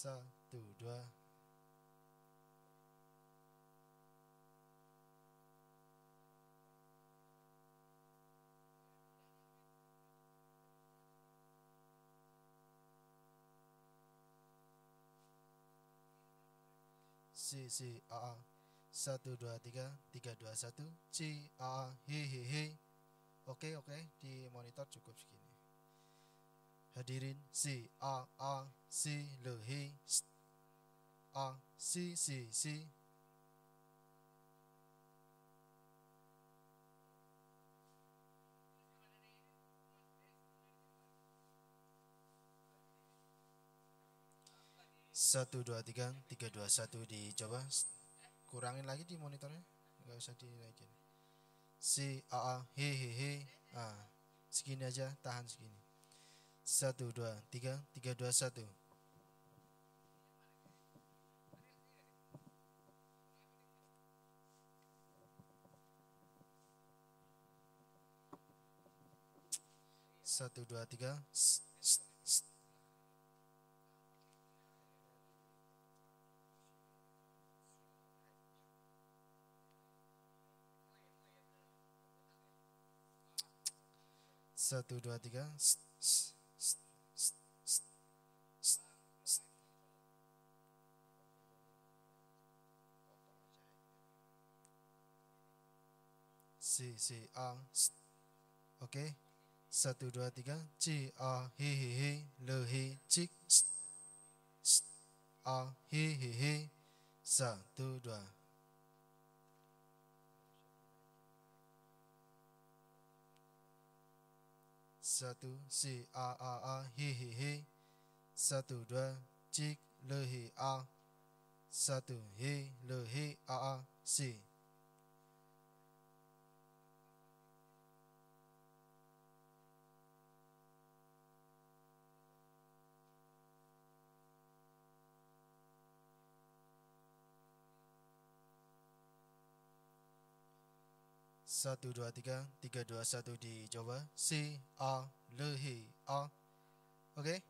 Satu, dua. C A A 1 2 3 3 2 1 C A A he. Oke, di monitor cukup segini. Hadirin C A A C le he A C 1 2 3 3 2 1 dicoba. Kurangin lagi di monitornya, nggak usah dinaikin. C A A he. Segini aja, tahan segini. 1 2 3 3 2 1. Satu dua tiga. Satu dua tiga. C A. Oke. 1 2 3 C A he le he cik A he 1 2. Satu C A he 1 2 cik le he A 1 he le he A C. Satu dua tiga 3 2 1 dicoba. C A le he A. Oke.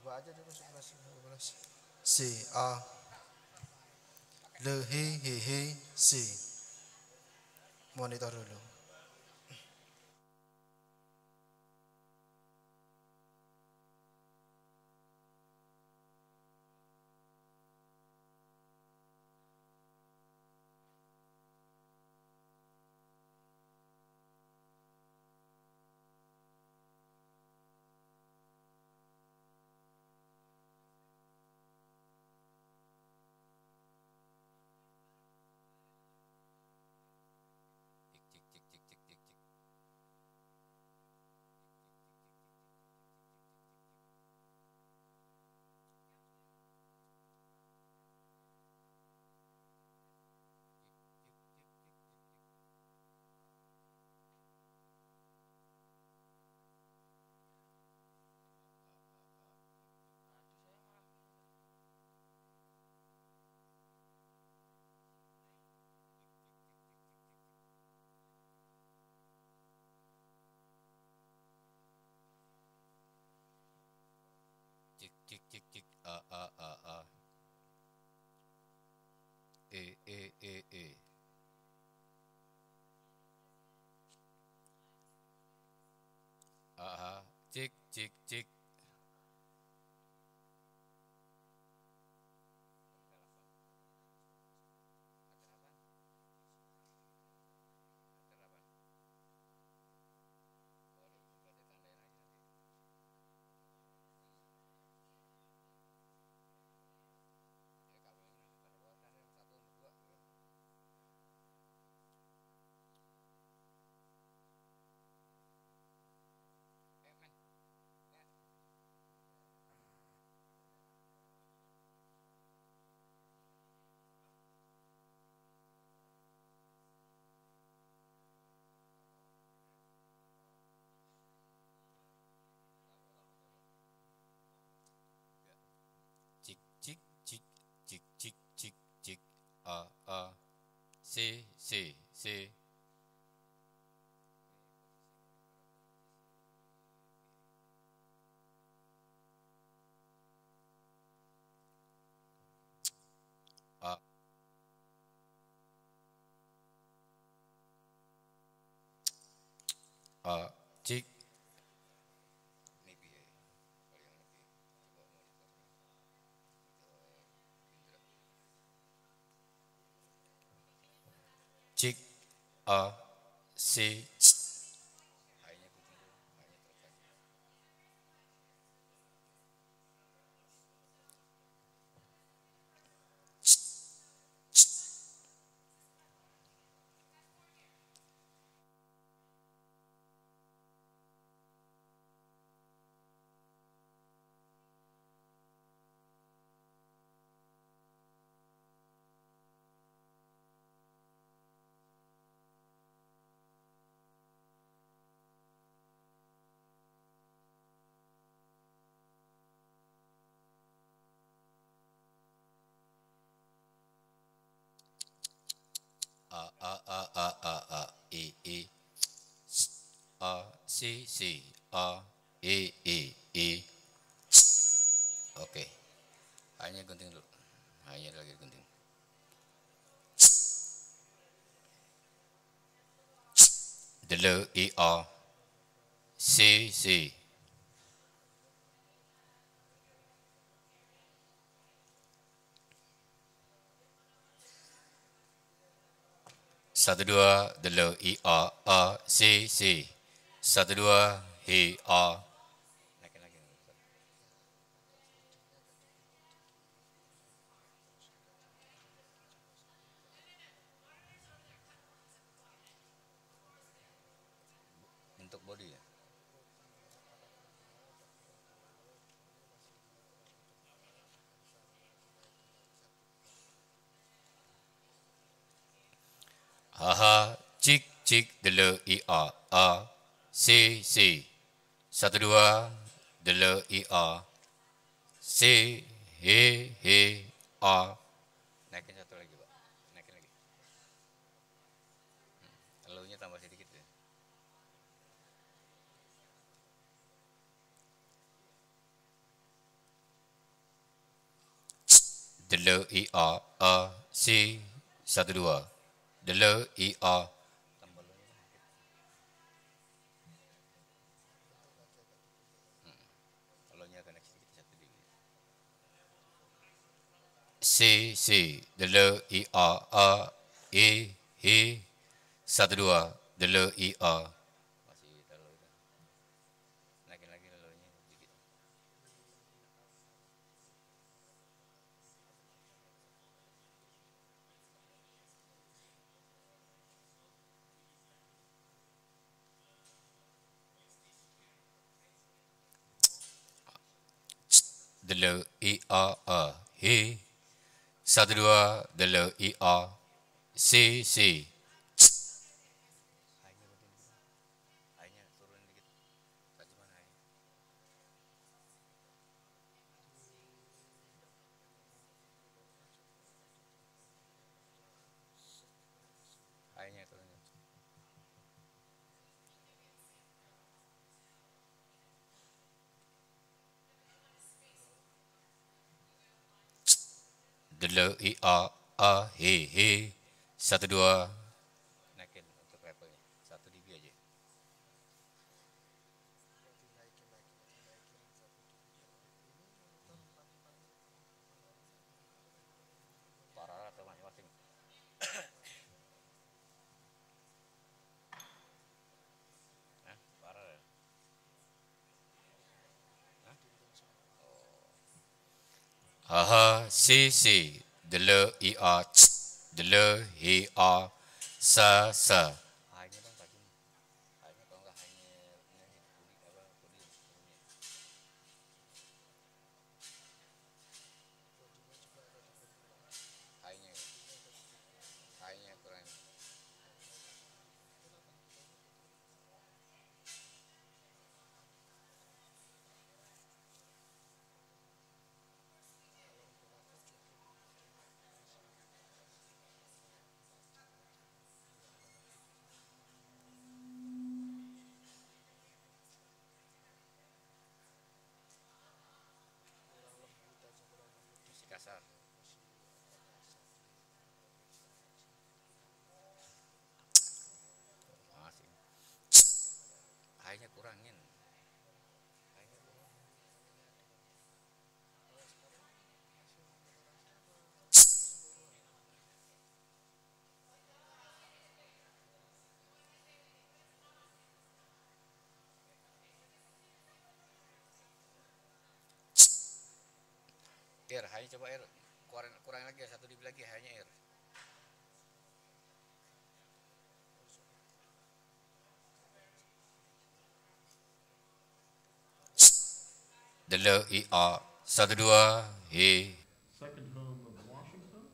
Coba aja dulu 11 12. C A L he he C. Monitor dulu. Cik cik cik cik a e cik cik cik cik cik cik cik cik cik cik a c cik cik a c e c e. Oke, hanya gunting dulu, hanya lagi gunting. Dele c 12 dele c 12 he a. Naikin lagi. Untuk body ya. Cik cik dele c 12 dele c he a. Naikin satu lagi, Pak. Naikin lagi. Elunya tambah sedikit ya. delegates C 12 delegates C delegates E 12 delegates masih terlalu itu. Naikin lagi lalunya sedikit. delegates E 12 delegates C hanya turun dikit. Gimana ya? Hanya turun. delegates he 12 naikin untuk levelnya 1 dB aja. Paralel atau masing-masing? Paralel. C delegates sa hanya dong tajam. Hanya kalau enggak hanya ini kuli hanya kurang. Kasar. Masih. Hanya kurangin. Hanya coba kurang lagi 1 dB lagi hanya delegates 12 he second home of Washington,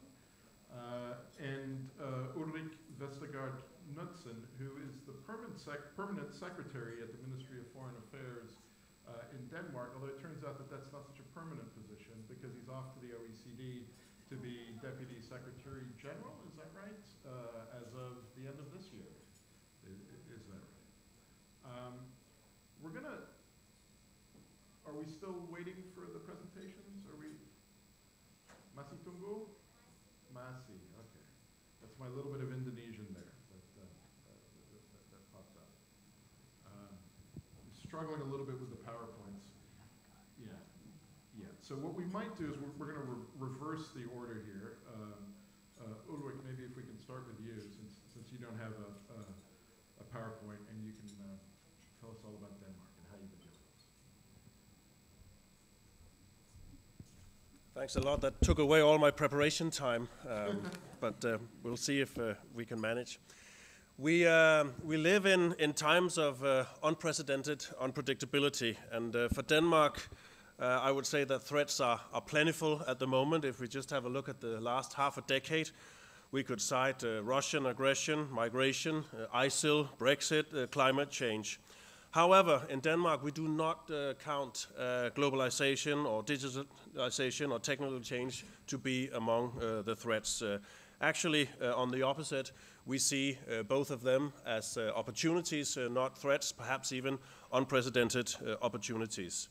and Ulrich Vestergaard Knudsen, who is the permanent secretary at the Ministry of Foreign Affairs in Denmark, although it turns out that that's not such a permanent position because he's off to the OECD to be Deputy Secretary General, is that right? As of the end of this year, is that right? Are we still waiting for the presentations? Are we? Masih tunggu? Masih, okay. That's my little bit of Indonesian there that popped up. I'm struggling a little bit with the PowerPoints. Yeah. So what we might do is we're going to reverse the order here. Ulrich, maybe if we can start with you, since you don't have a PowerPoint, and you can tell us all about Denmark and how you've been doing. Thanks a lot. That took away all my preparation time, but we'll see if we can manage. We live in times of unprecedented unpredictability, and for Denmark, I would say that threats are plentiful at the moment. If we just have a look at the last half a decade, we could cite Russian aggression, migration, ISIL, Brexit, climate change. However, in Denmark, we do not count globalization or digitalization or technical change to be among the threats. Actually, on the opposite, we see both of them as opportunities, not threats, perhaps even unprecedented opportunities.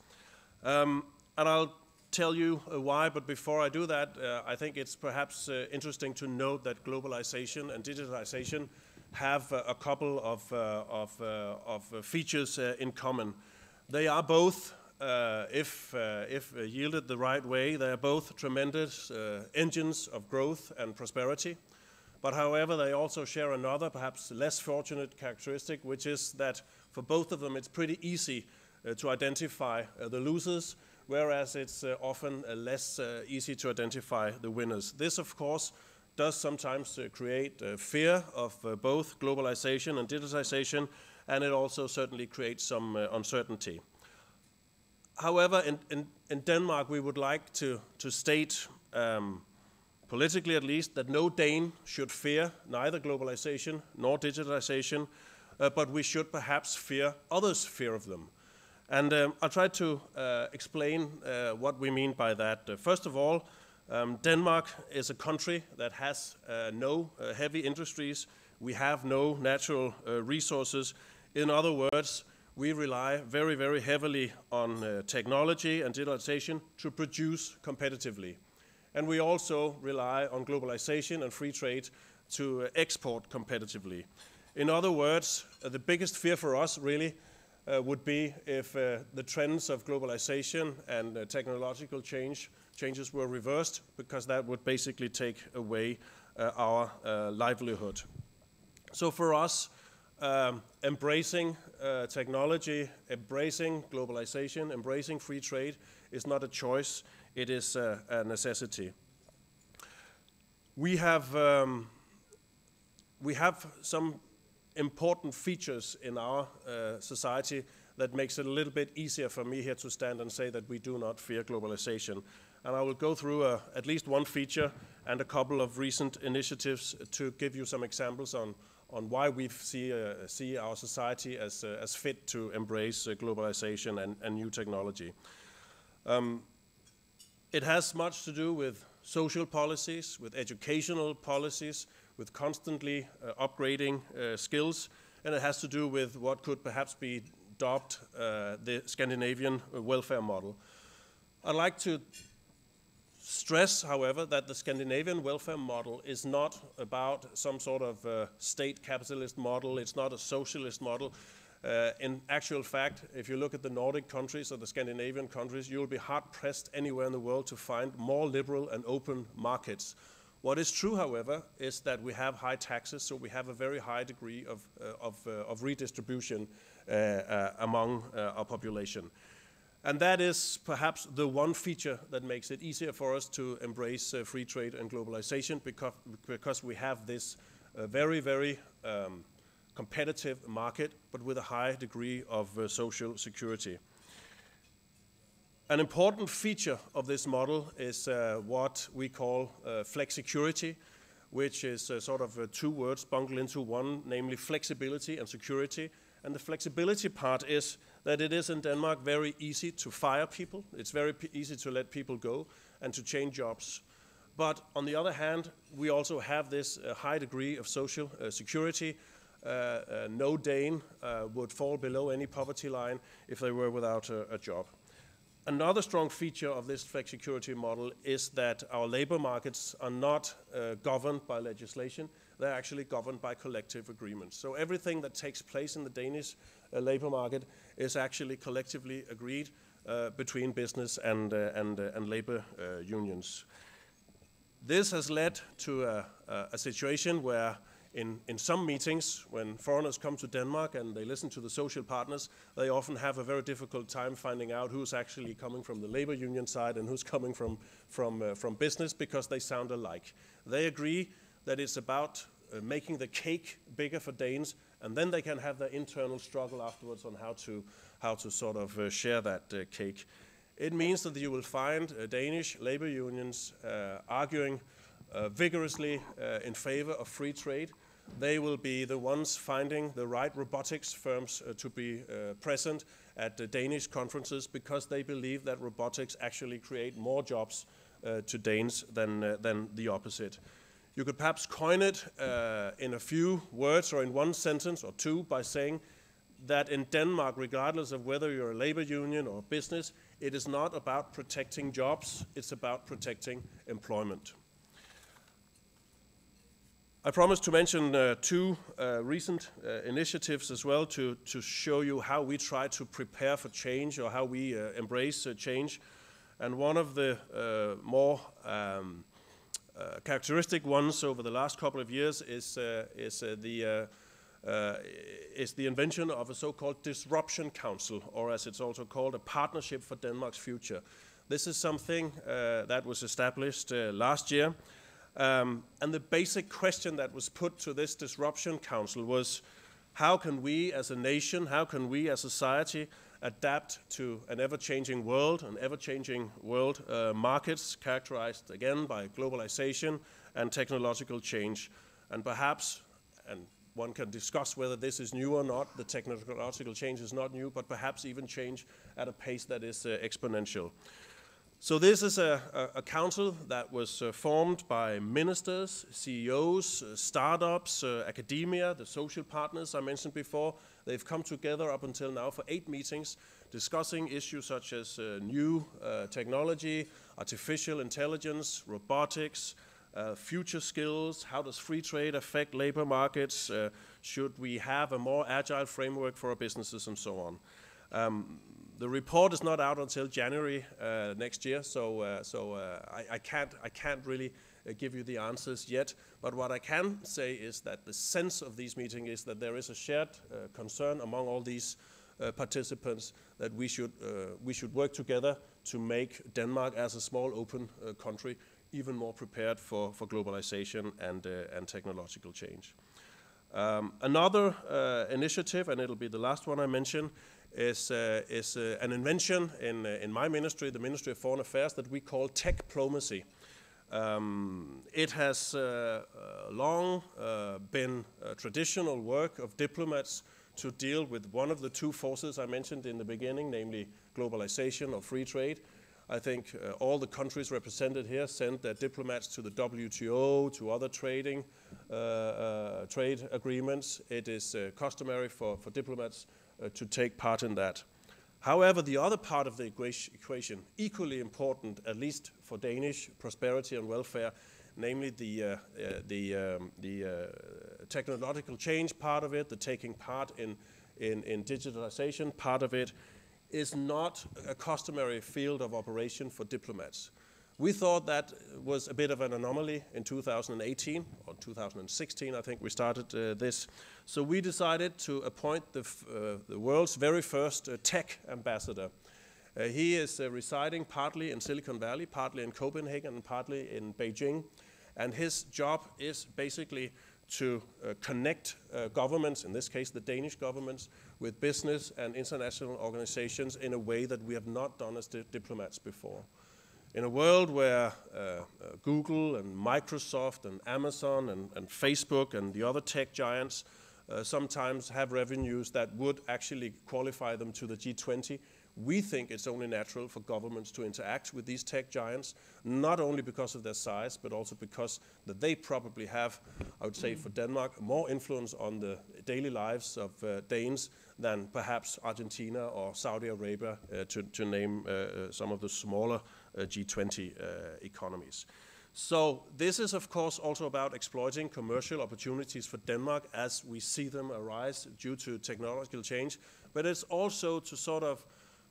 And I'll tell you why, but before I do that, I think it's perhaps interesting to note that globalization and digitalization have a couple of features in common. They are both, if yielded the right way, they are both tremendous engines of growth and prosperity. But however, they also share another, perhaps less fortunate characteristic, which is that for both of them, it's pretty easy to identify the losers, whereas it's often less easy to identify the winners. This, of course, does sometimes create fear of both globalization and digitization, and it also certainly creates some uncertainty. However, in Denmark, we would like to state, politically at least, that no Dane should fear neither globalization nor digitization, but we should perhaps fear others' fear of them. And I'll try to explain what we mean by that. First of all, Denmark is a country that has no heavy industries. We have no natural resources. In other words, we rely very, very heavily on technology and digitalization to produce competitively. And we also rely on globalization and free trade to export competitively. In other words, the biggest fear for us really would be if the trends of globalization and technological changes were reversed, because that would basically take away our livelihood. So for us, embracing technology, embracing globalization, embracing free trade is not a choice, it is a necessity. We have some important features in our society that makes it a little bit easier for me here to stand and say that we do not fear globalization. And I will go through at least one feature and a couple of recent initiatives to give you some examples on why we see our society as fit to embrace globalization and new technology. It has much to do with social policies, with educational policies, with constantly upgrading skills, and it has to do with what could perhaps be dubbed the Scandinavian welfare model. I'd like to stress, however, that the Scandinavian welfare model is not about some sort of state capitalist model, it's not a socialist model. In actual fact, if you look at the Nordic countries or the Scandinavian countries, you'll be hard-pressed anywhere in the world to find more liberal and open markets. What is true, however, is that we have high taxes, so we have a very high degree of redistribution among our population. And that is perhaps the one feature that makes it easier for us to embrace free trade and globalization, because we have this very, very competitive market, but with a high degree of social security. An important feature of this model is what we call flexicurity, which is sort of two words bundled into one, namely flexibility and security. And the flexibility part is that it is in Denmark very easy to fire people. It's very easy to let people go and to change jobs. But on the other hand, we also have this high degree of social security. No Dane would fall below any poverty line if they were without a job. Another strong feature of this flexicurity model is that our labor markets are not governed by legislation. They're actually governed by collective agreements. So everything that takes place in the Danish labor market is actually collectively agreed between business and labor unions. This has led to a situation where in some meetings, when foreigners come to Denmark and they listen to the social partners, they often have a very difficult time finding out who's actually coming from the labor union side and who's coming from business, because they sound alike. They agree that it's about making the cake bigger for Danes, and then they can have their internal struggle afterwards on how to sort of share that cake. It means that you will find Danish labor unions arguing vigorously in favor of free trade. They will be the ones finding the right robotics firms to be present at the Danish conferences, because they believe that robotics actually create more jobs to Danes than the opposite. You could perhaps coin it in a few words or in one sentence or two by saying that in Denmark, regardless of whether you're a labor union or a business, It is not about protecting jobs, it's about protecting employment. I promised to mention two recent initiatives as well to show you how we try to prepare for change, or how we embrace change. And one of the more characteristic ones over the last couple of years is the invention of a so-called Disruption Council, or as it's also called, a Partnership for Denmark's Future. This is something that was established last year. And the basic question that was put to this Disruption Council was, how can we as a nation, how can we as a society adapt to an ever-changing world, markets characterized again by globalization and technological change. And perhaps, and one can discuss whether this is new or not, the technological change is not new, but perhaps even change at a pace that is exponential. So this is a council that was formed by ministers, CEOs, startups, academia, the social partners I mentioned before. They've come together up until now for 8 meetings discussing issues such as new technology, artificial intelligence, robotics, future skills, how does free trade affect labor markets, should we have a more agile framework for our businesses, and so on. The report is not out until January next year, so I can't really give you the answers yet. But what I can say is that the sense of these meetings is that there is a shared concern among all these participants that we should work together to make Denmark, as a small open country, even more prepared for globalization and technological change. Another initiative, and it'll be the last one I mention, is an invention in my ministry, the Ministry of Foreign Affairs, that we call techplomacy. It has long been a traditional work of diplomats to deal with one of the two forces I mentioned in the beginning, namely globalization or free trade. I think all the countries represented here sent their diplomats to the WTO, to other trade agreements. It is customary for diplomats to take part in that. However, the other part of the equation, equally important, at least for Danish prosperity and welfare, namely the technological change part of it, the taking part in digitalization part of it, is not a customary field of operation for diplomats. We thought that was a bit of an anomaly in 2018, or 2016, I think we started this. So we decided to appoint the world's very first tech ambassador. He is residing partly in Silicon Valley, partly in Copenhagen, and partly in Beijing. And his job is basically to connect governments, in this case the Danish governments, with business and international organizations in a way that we have not done as diplomats before. In a world where Google and Microsoft and Amazon and Facebook and the other tech giants sometimes have revenues that would actually qualify them to the G20, we think it's only natural for governments to interact with these tech giants, not only because of their size, but also because that they probably have, I would say for Denmark, more influence on the daily lives of Danes than perhaps Argentina or Saudi Arabia, to name some of the smaller G20 economies. So this is of course also about exploiting commercial opportunities for Denmark as we see them arise due to technological change, but it's also to sort of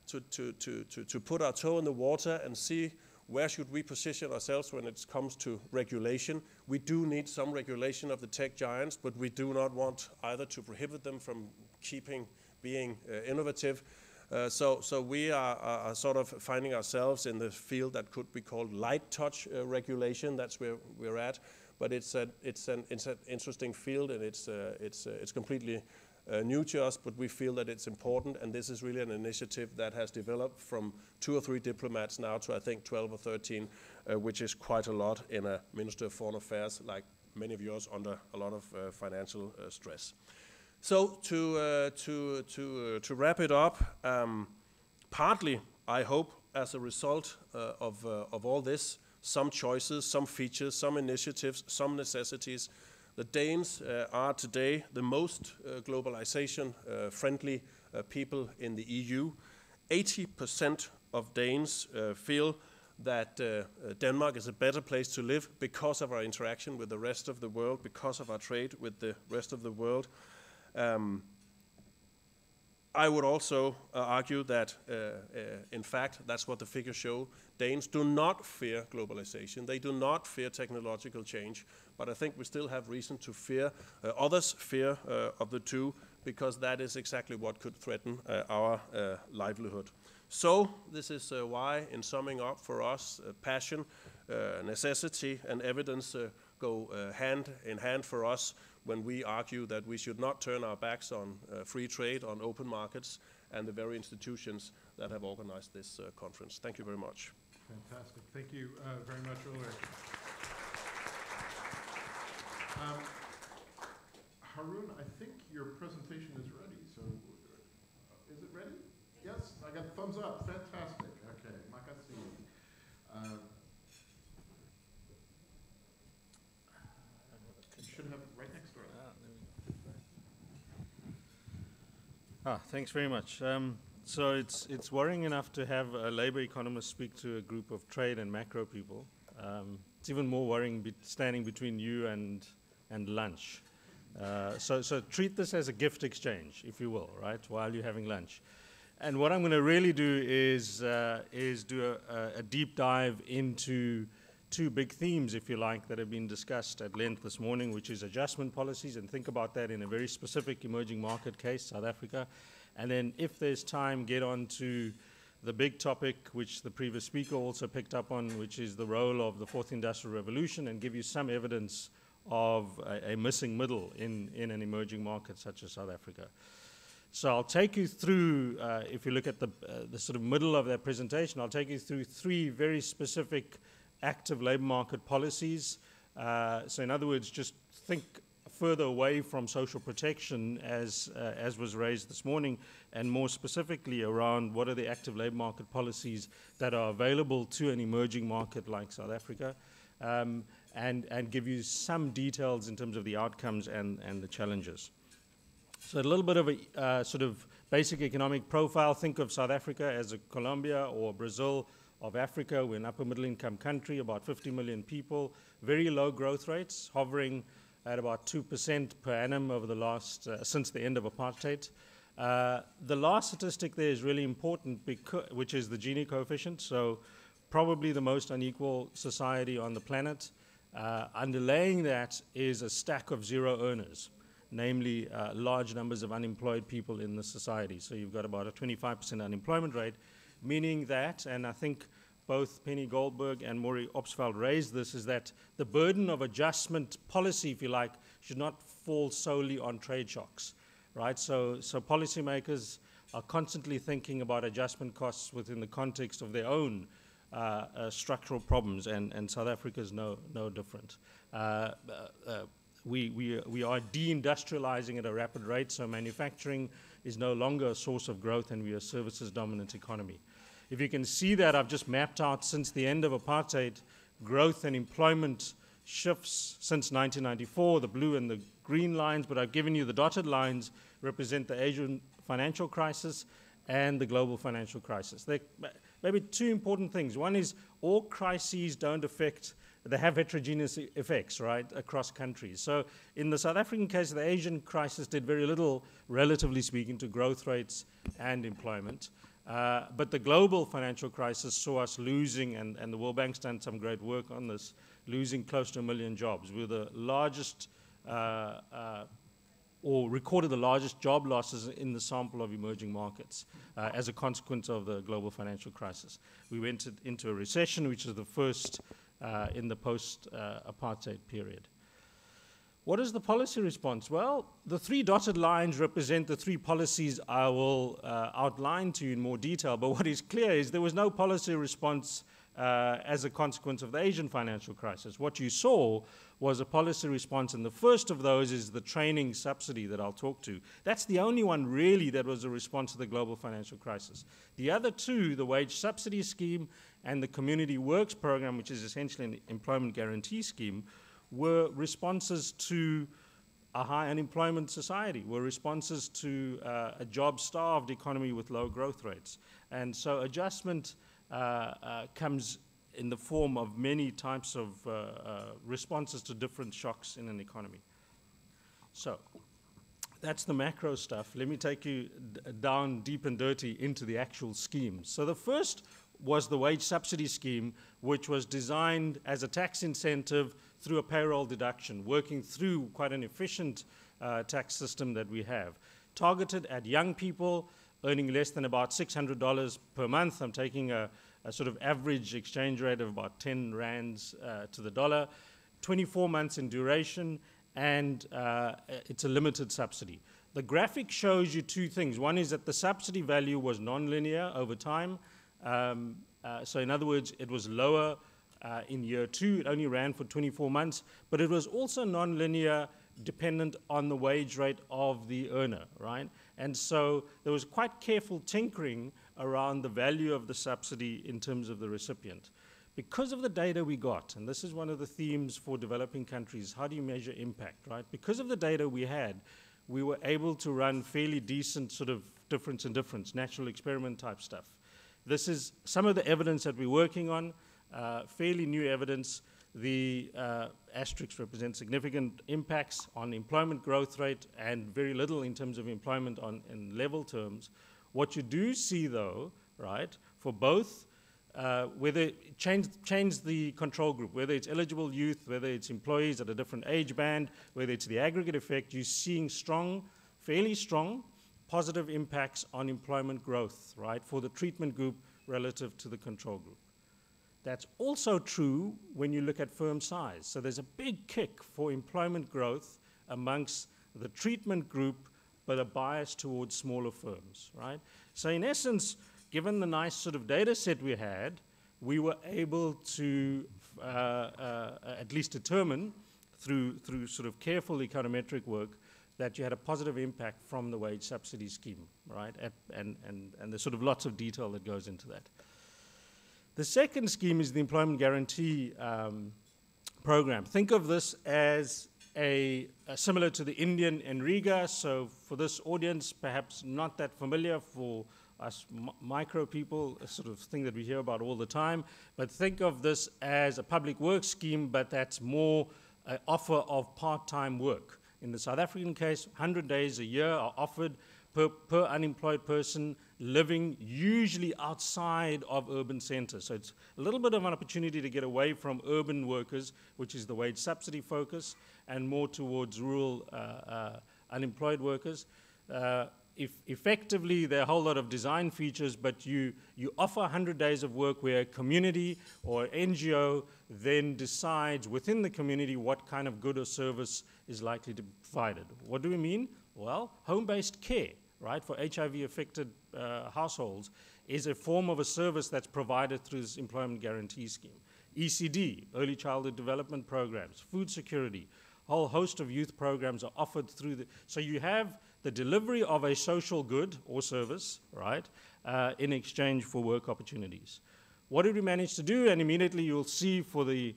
to put our toe in the water and see where should we position ourselves when it comes to regulation. We do need some regulation of the tech giants, but we do not want either to prohibit them from being innovative. So we are sort of finding ourselves in the field that could be called light touch regulation. That's where we're at. But it's an interesting field, and it's completely new to us, but we feel that it's important, and this is really an initiative that has developed from 2 or 3 diplomats now to I think 12 or 13, which is quite a lot in a Ministry of Foreign Affairs like many of yours under a lot of financial stress. So to wrap it up, partly I hope as a result of all this, some choices, some features, some initiatives, some necessities, the Danes are today the most globalization friendly people in the EU. 80% of Danes feel that Denmark is a better place to live because of our interaction with the rest of the world, because of our trade with the rest of the world. I would also argue that, in fact, that's what the figures show. Danes do not fear globalization. They do not fear technological change. But I think we still have reason to fear others' fear of the two, because that is exactly what could threaten our livelihood. So this is why, in summing up for us, passion, necessity, and evidence go hand in hand for us when we argue that we should not turn our backs on free trade, on open markets, and the very institutions that have organized this conference. Thank you very much. Fantastic. Thank you very much, Ulrich. Harun, I think your presentation is ready. So, is it ready? Yes, I got thumbs up. Fantastic. Okay, makasih. You should have it right next door. Thanks very much. So it's worrying enough to have a labor economist speak to a group of trade and macro people. It's even more worrying standing between you and lunch. So treat this as a gift exchange, if you will, right, while you're having lunch. And what I'm going to really do is do a deep dive into two big themes, if you like, that have been discussed at length this morning, which is adjustment policies, and think about that in a very specific emerging market case, South Africa. And then, if there's time, get on to the big topic, which the previous speaker also picked up on, which is the role of the Fourth Industrial Revolution, and give you some evidence of a missing middle in an emerging market such as South Africa. So I'll take you through, if you look at the sort of middle of that presentation, I'll take you through three very specific active labor market policies. So in other words, just think further away from social protection as was raised this morning, and more specifically around what are the active labor market policies that are available to an emerging market like South Africa, and give you some details in terms of the outcomes and the challenges. So a little bit of a sort of basic economic profile. Think of South Africa as a Colombia or Brazil of Africa. We're an upper middle income country, about 50 million people, very low growth rates, hovering at about 2% per annum over the last, since the end of apartheid. The last statistic there is really important, which is the Gini Coefficient, so probably the most unequal society on the planet. Underlaying that is a stack of zero earners, namely large numbers of unemployed people in the society. So you've got about a 25% unemployment rate, meaning that, and I think both Penny Goldberg and Maury Opsveld raised this, is that the burden of adjustment policy, if you like, should not fall solely on trade shocks, right? So policymakers are constantly thinking about adjustment costs within the context of their own structural problems, and South Africa is no different. We are deindustrializing at a rapid rate, so manufacturing is no longer a source of growth, and we are a services-dominant economy. If you can see that, I've just mapped out since the end of apartheid, growth and employment shifts since 1994, the blue and the green lines, but I've given you the dotted lines represent the Asian financial crisis and the global financial crisis. There maybe two important things. One is all crises don't affect, they have heterogeneous effects, right, across countries. So in the South African case, the Asian crisis did very little, relatively speaking, to growth rates and employment. But the global financial crisis saw us losing, and the World Bank's done some great work on this, losing close to 1 million jobs. We're the largest, or recorded the largest job losses in the sample of emerging markets as a consequence of the global financial crisis. We went into a recession, which is the first in the post-apartheid period. What is the policy response? Well, the three dotted lines represent the three policies I will outline to you in more detail, but what is clear is there was no policy response as a consequence of the Asian financial crisis. What you saw was a policy response, and the first of those is the training subsidy that I'll talk to. That's the only one really that was a response to the global financial crisis. The other two, the wage subsidy scheme and the community works program, which is essentially an employment guarantee scheme, were responses to a high unemployment society, were responses to a job-starved economy with low growth rates. And so adjustment comes in the form of many types of responses to different shocks in an economy. So that's the macro stuff. Let me take you down deep and dirty into the actual schemes. So the first was the wage subsidy scheme, which was designed as a tax incentive through a payroll deduction, working through quite an efficient tax system that we have, targeted at young people earning less than about $600 per month. I'm taking a sort of average exchange rate of about 10 rands to the dollar, 24 months in duration, and it's a limited subsidy. The graphic shows you two things. One is that the subsidy value was non-linear over time. So in other words, it was lower in year 2. It only ran for 24 months, but it was also non-linear, dependent on the wage rate of the earner, right? And so there was quite careful tinkering around the value of the subsidy in terms of the recipient. Because of the data we got, and this is one of the themes for developing countries, how do you measure impact, right? Because of the data we had, we were able to run fairly decent sort of difference in difference, natural experiment type stuff. This is some of the evidence that we're working on, fairly new evidence. The asterisks represent significant impacts on employment growth rate and very little in terms of employment in level terms. What you do see though, right, for both, whether change the control group, whether it's eligible youth, whether it's employees at a different age band, whether it's the aggregate effect, you're seeing strong, fairly strong, positive impacts on employment growth, right, for the treatment group relative to the control group. That's also true when you look at firm size. So there's a big kick for employment growth amongst the treatment group, but a bias towards smaller firms, right? So in essence, given the nice sort of data set we had, we were able to at least determine through sort of careful econometric work that you had a positive impact from the wage subsidy scheme, right? And there's sort of lots of detail that goes into that. The second scheme is the Employment Guarantee Program. Think of this as similar to the Indian NREGA. So for this audience, perhaps not that familiar, for us micro people, a sort of thing that we hear about all the time. But think of this as a public works scheme, but that's more an offer of part-time work. In the South African case, 100 days a year are offered per unemployed person living usually outside of urban centers. So it's a little bit of an opportunity to get away from urban workers, which is the wage subsidy focus, and more towards rural unemployed workers. Effectively, there are a whole lot of design features, but you offer 100 days of work where a community or NGO then decides within the community what kind of good or service is likely to be provided. What do we mean? Well, home-based care, right, for HIV-affected households is a form of a service that's provided through this Employment Guarantee Scheme. ECD, Early Childhood Development Programs, food security, a whole host of youth programs are offered through the, so you have the delivery of a social good or service, right, in exchange for work opportunities. What did we manage to do? And immediately you'll see for the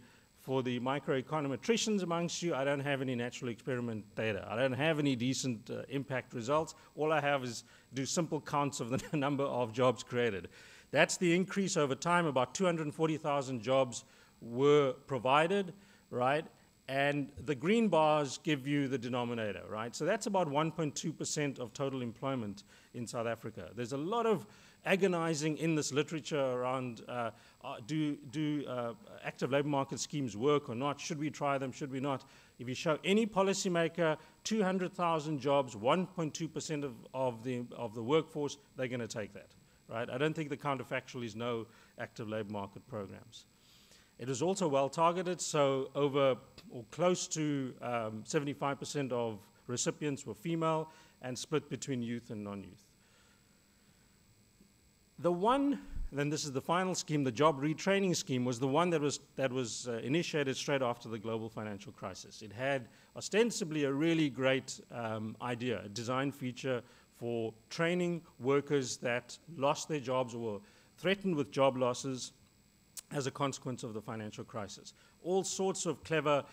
microeconometricians amongst you, I don't have any natural experiment data. I don't have any decent impact results. All I have is do simple counts of the number of jobs created. That's the increase over time. About 240,000 jobs were provided, right? And the green bars give you the denominator, right? So that's about 1.2% of total employment in South Africa. There's a lot of agonizing in this literature around do active labor market schemes work or not? Should we try them? Should we not? If you show any policymaker 200,000 jobs, 1.2% of the workforce, they're going to take that, right? I don't think the counterfactual is no active labor market programs. It is also well targeted, so over or close to 75% of recipients were female and split between youth and non-youth. The one, then this is the final scheme, the job retraining scheme, was the one that was initiated straight after the global financial crisis. It had ostensibly a really great idea, a design feature for training workers that lost their jobs or were threatened with job losses as a consequence of the financial crisis. All sorts of clever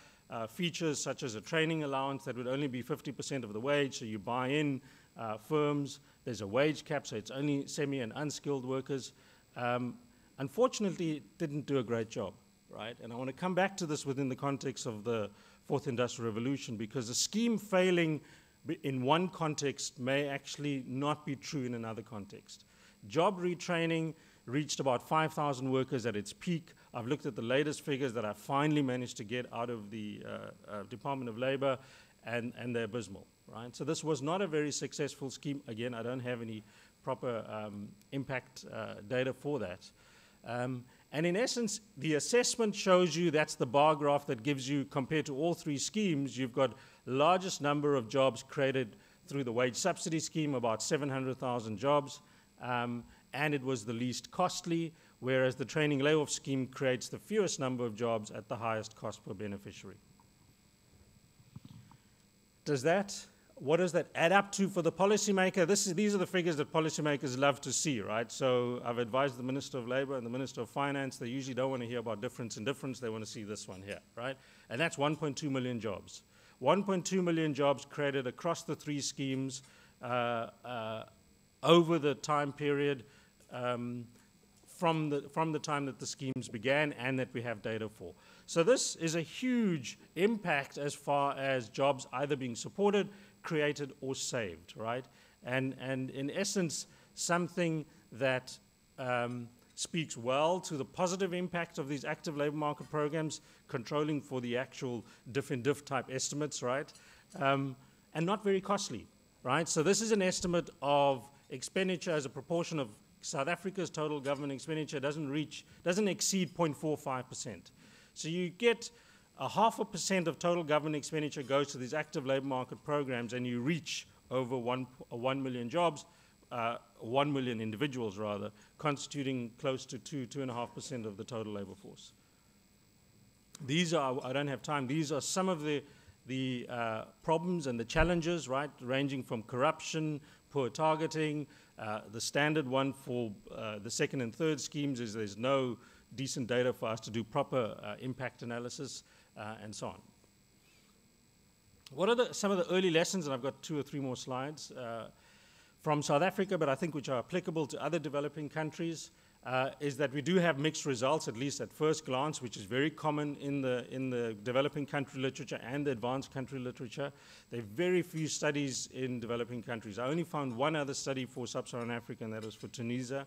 features such as a training allowance that would only be 50% of the wage, so you buy in firms. There's a wage cap, so it's only semi and unskilled workers. Unfortunately, it didn't do a great job, right? And I want to come back to this within the context of the Fourth Industrial Revolution, because a scheme failing in one context may actually not be true in another context. Job retraining reached about 5,000 workers at its peak. I've looked at the latest figures that I finally managed to get out of the Department of Labor, and they're abysmal, right? So this was not a very successful scheme. Again, I don't have any proper impact data for that. And in essence, the assessment shows you, that's the bar graph that gives you, compared to all three schemes, you've got largest number of jobs created through the wage subsidy scheme, about 700,000 jobs, and it was the least costly, whereas the training layoff scheme creates the fewest number of jobs at the highest cost per beneficiary. What does that add up to for the policymaker? These are the figures that policymakers love to see, right? So I've advised the Minister of Labor and the Minister of Finance. They usually don't want to hear about difference in difference. They want to see this one here, right? And that's 1.2 million jobs. 1.2 million jobs created across the three schemes over the time period from the time that the schemes began and that we have data for. So this is a huge impact as far as jobs either being supported, created, or saved, right? And in essence, something that speaks well to the positive impact of these active labor market programs, controlling for the actual diff and diff type estimates, right? And not very costly, right? So this is an estimate of expenditure as a proportion of South Africa's total government expenditure doesn't exceed 0.45%. So you get 0.5% of total government expenditure goes to these active labor market programs, and you reach over 1 million jobs, 1 million individuals rather, constituting close to 2.5% of the total labor force. These are, I don't have time, these are some of the problems and the challenges, right, ranging from corruption, poor targeting. The standard one for the second and third schemes is there's no decent data for us to do proper impact analysis, and so on. What are some of the early lessons, and I've got 2 or 3 more slides, from South Africa, but I think which are applicable to other developing countries, is that we do have mixed results, at least at first glance, which is very common in the developing country literature and the advanced country literature. There are very few studies in developing countries. I only found one other study for Sub-Saharan Africa, and that was for Tunisia.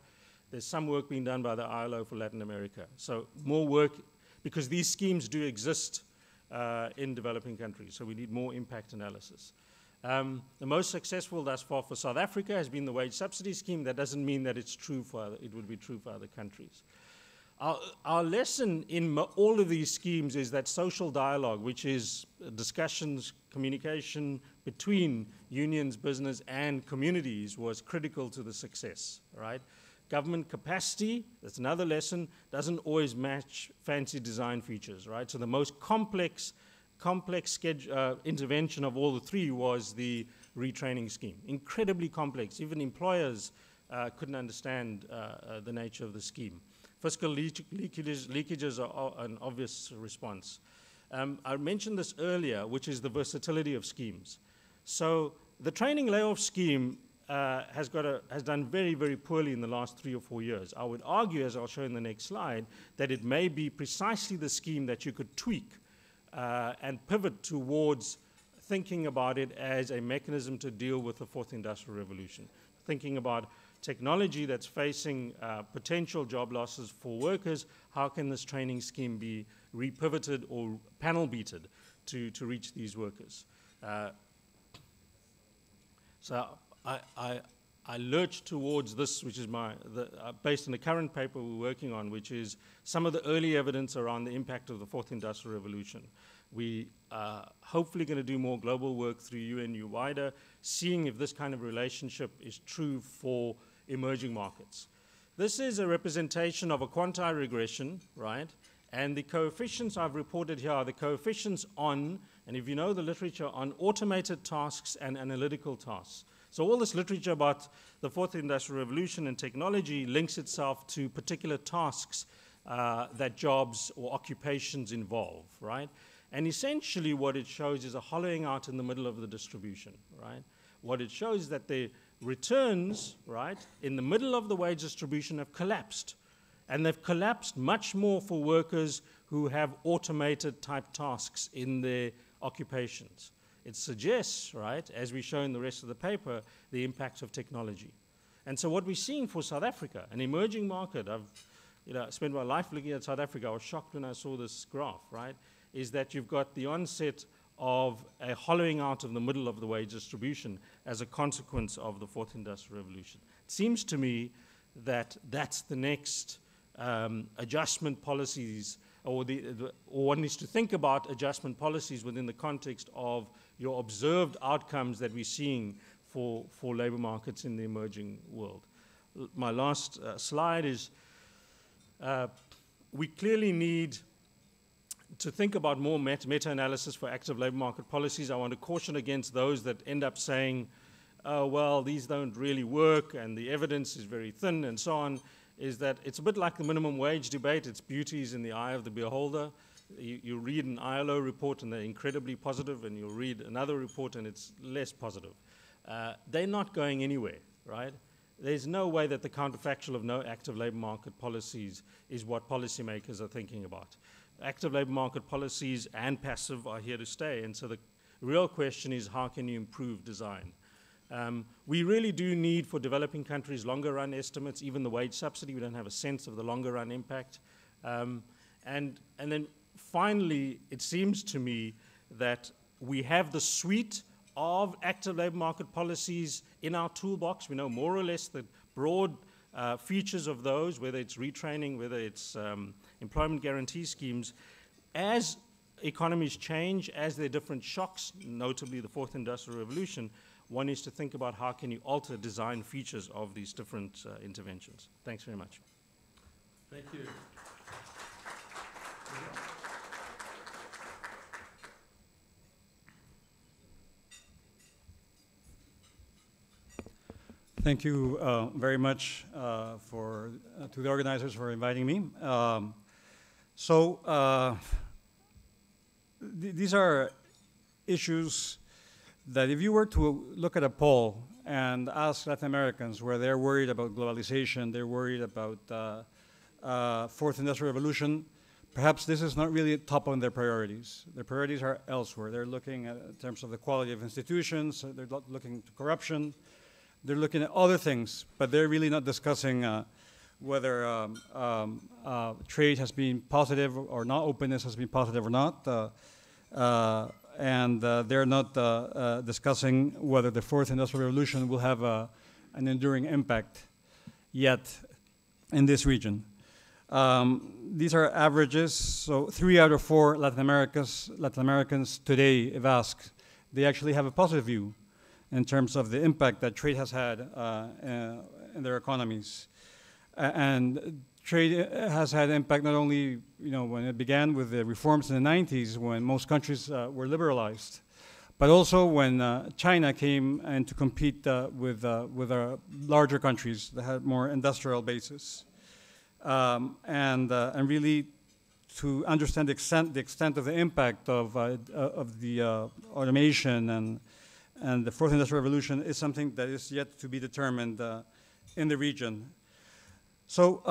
There's some work being done by the ILO for Latin America. So more work, because these schemes do exist in developing countries, so we need more impact analysis. The most successful thus far for South Africa has been the wage subsidy scheme. That doesn't mean that it's true for it would be true for other countries. Our lesson in all of these schemes is that social dialogue, which is discussions, communication between unions, business, and communities, was critical to the success, right? Government capacity, that's another lesson, doesn't always match fancy design features, right? So the most complex intervention of all the three was the retraining scheme. Incredibly complex. Even employers couldn't understand the nature of the scheme. Fiscal leakages are an obvious response. I mentioned this earlier, which is the versatility of schemes. So the training layoff scheme has done very, very poorly in the last 3 or 4 years. I would argue, as I'll show in the next slide, that it may be precisely the scheme that you could tweak and pivot towards thinking about it as a mechanism to deal with the fourth industrial revolution. Thinking about technology that's facing potential job losses for workers, how can this training scheme be repivoted or panel beated to reach these workers? So I lurch towards this, which is based on the current paper we're working on, which is some of the early evidence around the impact of the fourth industrial revolution. We are hopefully going to do more global work through UNU wider, seeing if this kind of relationship is true for emerging markets. This is a representation of a quantile regression, right? And the coefficients I've reported here are the coefficients on, and if you know the literature, on automated tasks and analytical tasks. So all this literature about the fourth industrial revolution and technology links itself to particular tasks that jobs or occupations involve, right? And essentially what it shows is a hollowing out in the middle of the distribution, right? What it shows is that the returns, right, in the middle of the wage distribution have collapsed. And they've collapsed much more for workers who have automated type tasks in their occupations. It suggests, right, as we show in the rest of the paper, the impact of technology. And so what we're seeing for South Africa, an emerging market, I've spent my life looking at South Africa. I was shocked when I saw this graph, right, is that you've got the onset of a hollowing out of the middle of the wage distribution as a consequence of the fourth industrial revolution. It seems to me that that's the next adjustment policies, or one needs to think about adjustment policies within the context of your observed outcomes that we're seeing for labor markets in the emerging world. My last slide is we clearly need to think about more meta-analysis for active labor market policies. I want to caution against those that end up saying, oh, well, these don't really work and the evidence is very thin and so on, is that it's a bit like the minimum wage debate. Its beauty is in the eye of the beholder. You read an ILO report and they're incredibly positive, and you'll read another report and it's less positive. They're not going anywhere, right? There's no way that the counterfactual of no active labor market policies is what policymakers are thinking about. Active labor market policies and passive are here to stay, and so the real question is, how can you improve design? We really do need, for developing countries, longer run estimates, even the wage subsidy. We don't have a sense of the longer run impact. And then finally, it seems to me that we have the suite of active labor market policies in our toolbox. We know more or less the broad features of those, whether it's retraining, whether it's employment guarantee schemes. As economies change, as there are different shocks, notably the fourth industrial revolution, one is to think about how can you alter design features of these different interventions. Thanks very much. Thank you. Thank you very much to the organizers for inviting me. These are issues that if you were to look at a poll and ask Latin Americans where they're worried about globalization, they're worried about fourth industrial revolution, perhaps this is not really top on their priorities. Their priorities are elsewhere. They're looking at, in terms of the quality of institutions, they're looking to corruption, they're looking at other things, but they're really not discussing whether trade has been positive or not, openness has been positive or not, and they're not discussing whether the fourth industrial revolution will have an enduring impact yet in this region. These are averages, so 3 out of 4 Latin Americans today, if asked, they actually have a positive view in terms of the impact that trade has had in their economies. And trade has had impact not only, when it began with the reforms in the 90s, when most countries were liberalized, but also when China came in to compete with larger countries that had more industrial bases. And really to understand the extent of the impact of the automation and the fourth industrial revolution is something that is yet to be determined in the region. So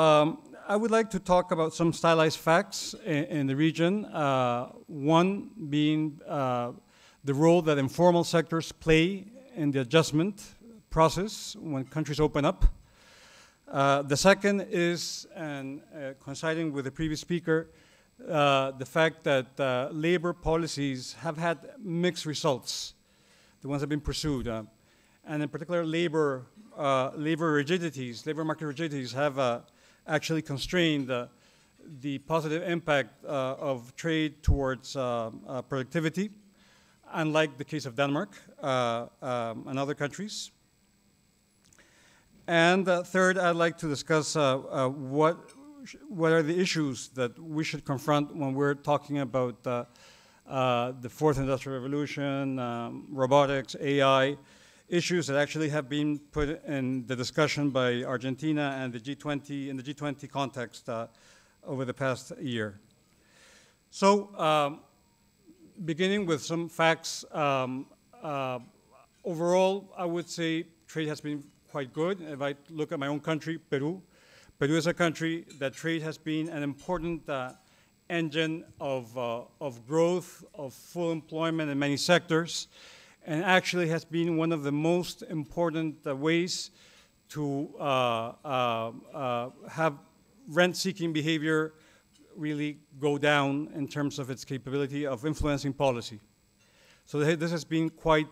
I would like to talk about some stylized facts in the region. One being the role that informal sectors play in the adjustment process when countries open up. The second is, and coinciding with the previous speaker, the fact that labor policies have had mixed results, the ones that have been pursued. And in particular, labor market rigidities have actually constrained the positive impact of trade towards productivity, unlike the case of Denmark and other countries. And third, I'd like to discuss what are the issues that we should confront when we're talking about the fourth industrial revolution, robotics, AI, issues that actually have been put in the discussion by Argentina and the G20 in the G20 context over the past year. So beginning with some facts, overall, I would say trade has been quite good. If I look at my own country, Peru, Peru is a country that trade has been an important engine of growth, of full employment in many sectors, and actually has been one of the most important ways to have rent-seeking behavior really go down in terms of its capability of influencing policy. So this has been quite,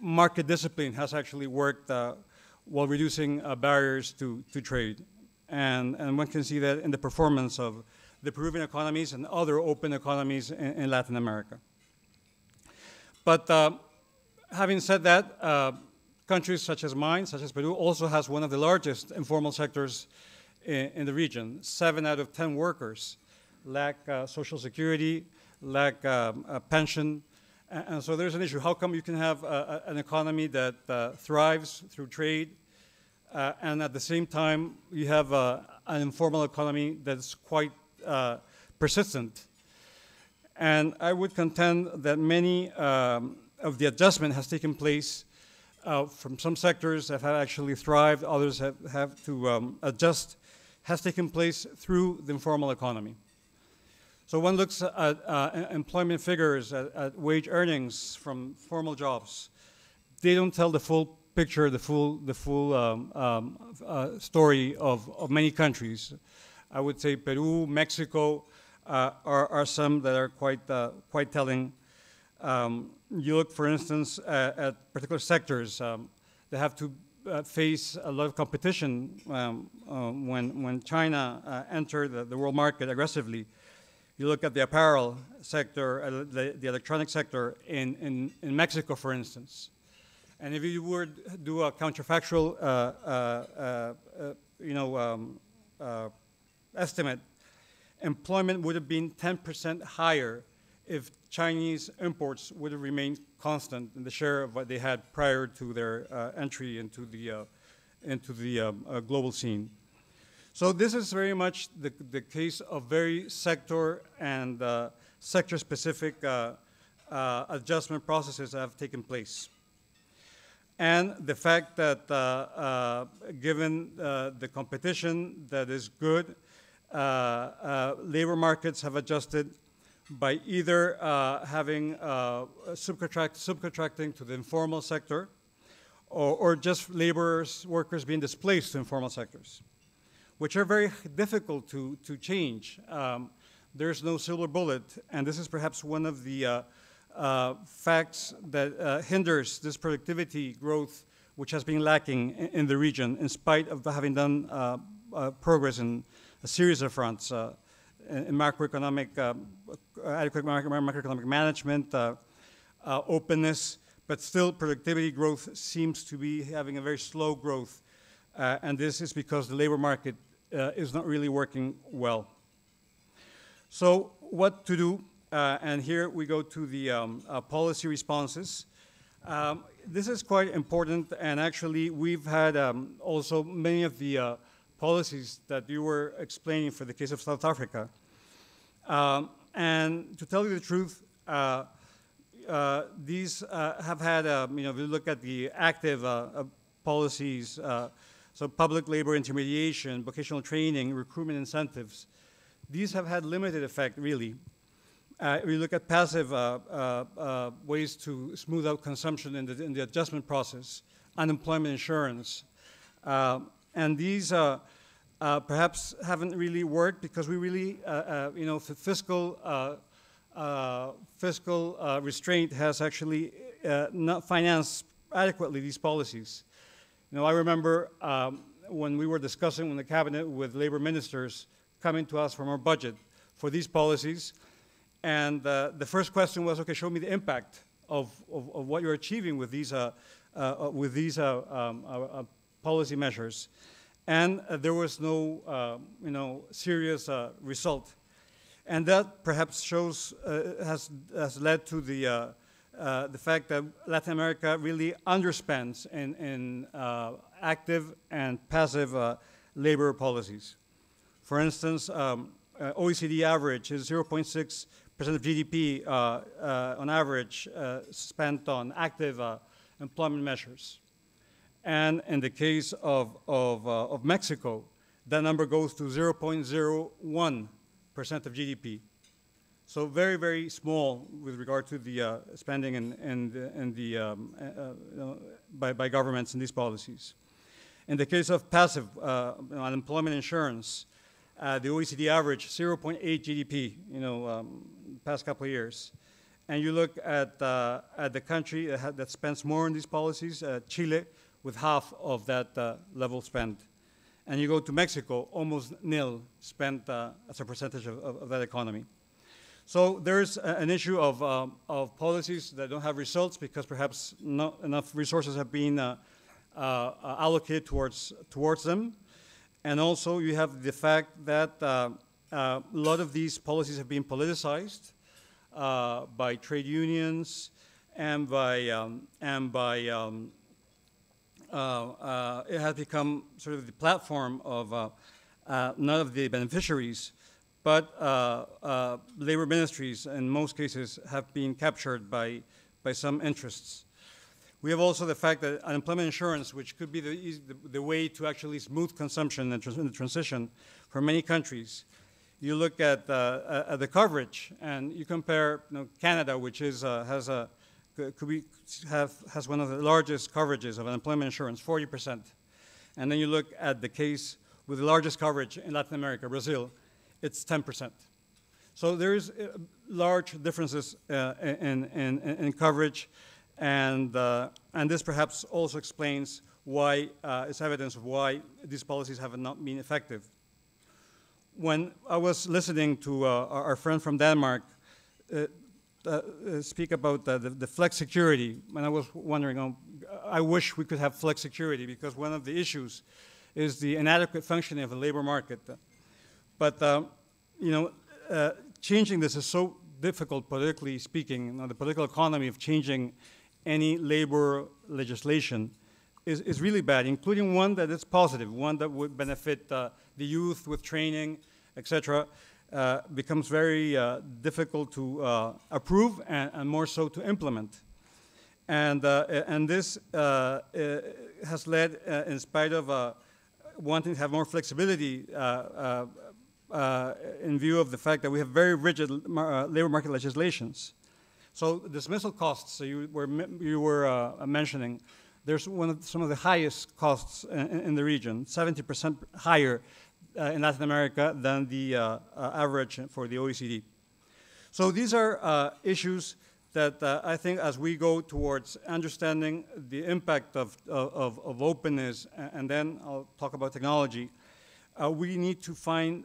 market discipline has actually worked while reducing barriers to trade. And one can see that in the performance of the Peruvian economies and other open economies in Latin America. But having said that, countries such as mine, such as Peru, also has one of the largest informal sectors in the region. 7 out of 10 workers lack social security, lack a pension, and so there's an issue. How come you can have an economy that thrives through trade, and at the same time you have an informal economy that's quite persistent? And I would contend that many of the adjustment has taken place from some sectors that have actually thrived, others have to adjust, has taken place through the informal economy. So one looks at employment figures, at wage earnings from formal jobs. They don't tell the full picture, the full story of many countries. I would say Peru, Mexico are some that are quite telling. You look, for instance, at particular sectors that have to face a lot of competition when China entered the world market aggressively. You look at the apparel sector, the electronic sector in Mexico, for instance. And if you were to do a counterfactual estimate, employment would have been 10% higher if Chinese imports would have remained constant in the share of what they had prior to their entry into the global scene. So this is very much the case of very sector and sector-specific adjustment processes that have taken place. And the fact that given the competition that is good, labor markets have adjusted by either having subcontracting to the informal sector or just workers being displaced to informal sectors, which are very difficult to change. There's no silver bullet, and this is perhaps one of the facts that hinders this productivity growth, which has been lacking in the region, in spite of having done progress in a series of fronts, in macroeconomic, adequate macroeconomic management, openness, but still productivity growth seems to be having a very slow growth, and this is because the labor market is not really working well. So what to do? And here we go to the policy responses. This is quite important, and actually we've had also many of the policies that you were explaining for the case of South Africa. And to tell you the truth, these have had, if you look at the active policies, so public labor intermediation, vocational training, recruitment incentives, these have had limited effect, really. If you look at passive ways to smooth out consumption in the adjustment process, unemployment insurance, and these perhaps haven't really worked because we really, fiscal restraint has actually not financed adequately these policies. I remember when we were discussing in the cabinet with labor ministers coming to us from our budget for these policies, and the first question was, okay, show me the impact of what you're achieving with these policy measures. And there was no, serious result. And that perhaps shows, has led to the fact that Latin America really underspends in active and passive labor policies. For instance, OECD average is 0.6% percent of GDP on average spent on active employment measures. And in the case of Mexico, that number goes to 0.01% of GDP. So very, very small with regard to the spending by governments in these policies. In the case of passive unemployment insurance, the OECD average 0.8 GDP, past couple of years. And you look at the country that spends more on these policies, Chile, with half of that level spent. And you go to Mexico, almost nil spent as a percentage of that economy. So there's an issue of policies that don't have results because perhaps not enough resources have been allocated towards them. And also you have the fact that a lot of these policies have been politicized by trade unions and it has become sort of the platform of not of the beneficiaries, but labor ministries in most cases have been captured by some interests. We have also the fact that unemployment insurance, which could be the way to actually smooth consumption in the transition for many countries. You look at the coverage, and you compare Canada, which has one of the largest coverages of unemployment insurance, 40%. And then you look at the case with the largest coverage in Latin America, Brazil, it's 10%. So there's large differences in coverage, and this perhaps also explains why, it's evidence of why these policies have not been effective. When I was listening to our friend from Denmark speak about the flex security, and I was wondering, I wish we could have flex security because one of the issues is the inadequate functioning of the labor market. But changing this is so difficult politically speaking. The political economy of changing any labor legislation is really bad, including one that is positive, one that would benefit the youth with training, etc. Becomes very difficult to approve and more so to implement. And this has led, in spite of wanting to have more flexibility in view of the fact that we have very rigid labor market legislations. So dismissal costs you were mentioning, there's some of the highest costs in the region, 70% higher in Latin America than the average for the OECD. So these are issues that I think as we go towards understanding the impact of openness, and then I'll talk about technology, we need to find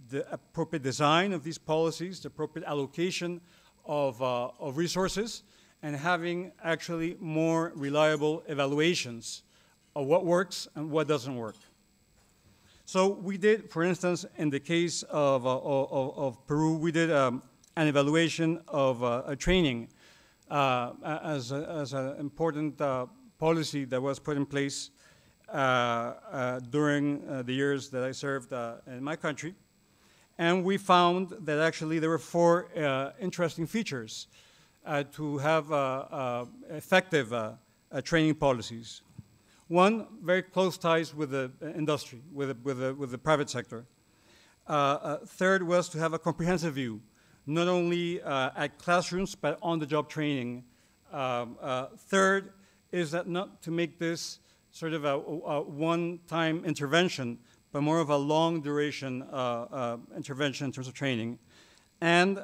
the appropriate design of these policies, the appropriate allocation of resources, and having actually more reliable evaluations of what works and what doesn't work. So we did, for instance, in the case of Peru, we did an evaluation of a training as an important policy that was put in place during the years that I served in my country. And we found that actually there were 4 interesting features to have effective training policies. One, very close ties with the industry, with the private sector. Third was to have a comprehensive view, not only at classrooms, but on-the-job training. Third is that not to make this sort of a one-time intervention, but more of a long-duration intervention in terms of training, and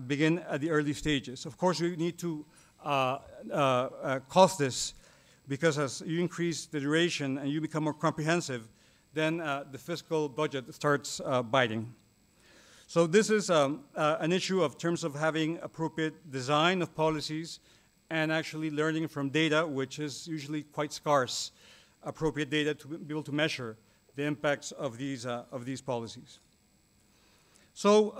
begin at the early stages. Of course, we need to cost this, because as you increase the duration and you become more comprehensive, then the fiscal budget starts biting. So this is an issue of terms of having appropriate design of policies and actually learning from data, which is usually quite scarce, appropriate data to be able to measure the impacts of these policies. So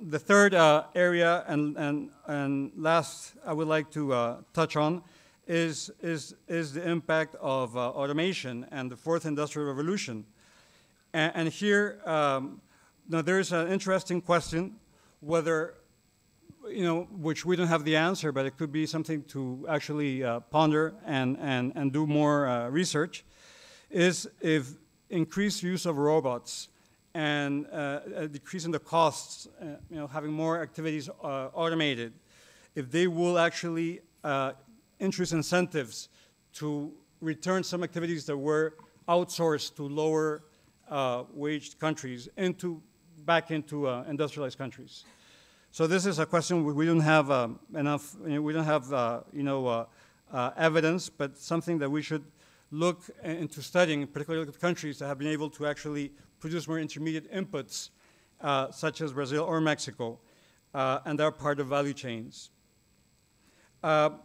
the third area and last I would like to touch on is the impact of automation and the fourth industrial revolution. And here, now there's an interesting question whether which we don't have the answer, but it could be something to actually ponder and do more research, is if increased use of robots and a decrease in the costs, having more activities automated, if they will actually introduce incentives to return some activities that were outsourced to lower waged countries back into industrialized countries. So this is a question we don't have enough, we don't have evidence, but something that we should look into studying, particularly with countries that have been able to actually produce more intermediate inputs, such as Brazil or Mexico, and are part of value chains.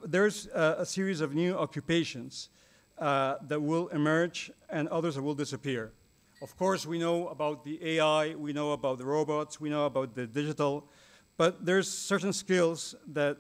There's a series of new occupations that will emerge and others that will disappear. Of course, we know about the AI, we know about the robots, we know about the digital, but there's certain skills that,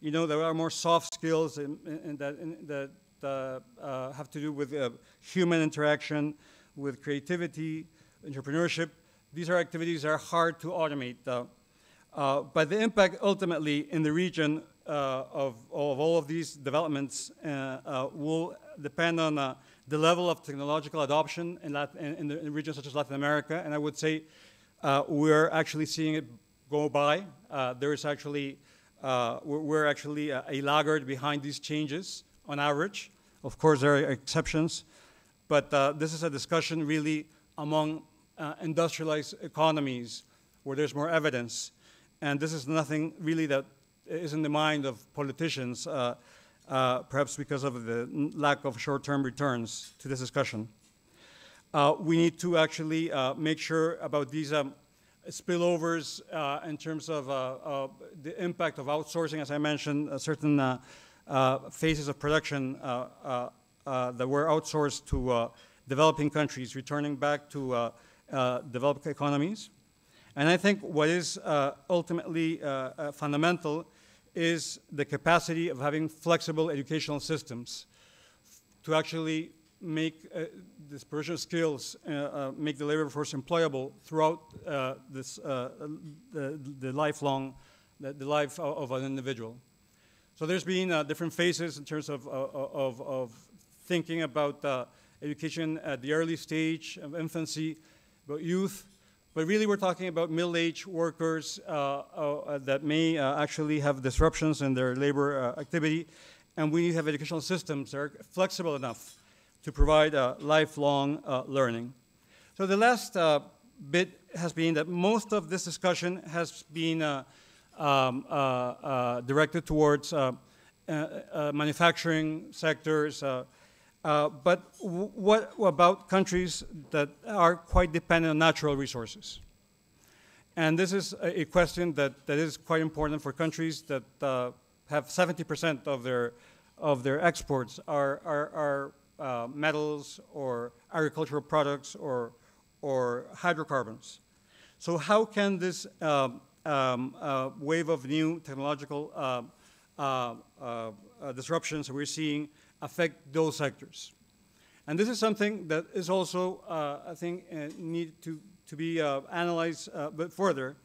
there are more soft skills that have to do with human interaction, with creativity, entrepreneurship. These are activities that are hard to automate. But the impact ultimately in the region of all of these developments will depend on the level of technological adoption in regions such as Latin America. And I would say we're actually seeing it go by. There is actually, we're actually a laggard behind these changes on average. Of course, there are exceptions. But this is a discussion really among industrialized economies where there's more evidence. And this is nothing really that is in the mind of politicians, perhaps because of the lack of short-term returns to this discussion. We need to actually make sure about these spillovers in terms of the impact of outsourcing, as I mentioned, certain phases of production that were outsourced to developing countries, returning back to developed economies. And I think what is ultimately fundamental is the capacity of having flexible educational systems to actually make this provision of skills, make the labor force employable throughout the life of an individual. So there's been different phases in terms of thinking about education at the early stage of infancy, about youth. But really, we're talking about middle-aged workers that may actually have disruptions in their labor activity, and we need to have educational systems that are flexible enough to provide lifelong learning. So the last bit has been that most of this discussion has been directed towards manufacturing sectors, but what about countries that are quite dependent on natural resources? And this is a question that is quite important for countries that have 70% of their exports are metals or agricultural products or hydrocarbons. So how can this wave of new technological disruptions that we're seeing affect those sectors? And this is something that is also, I think, need to be analyzed a bit further.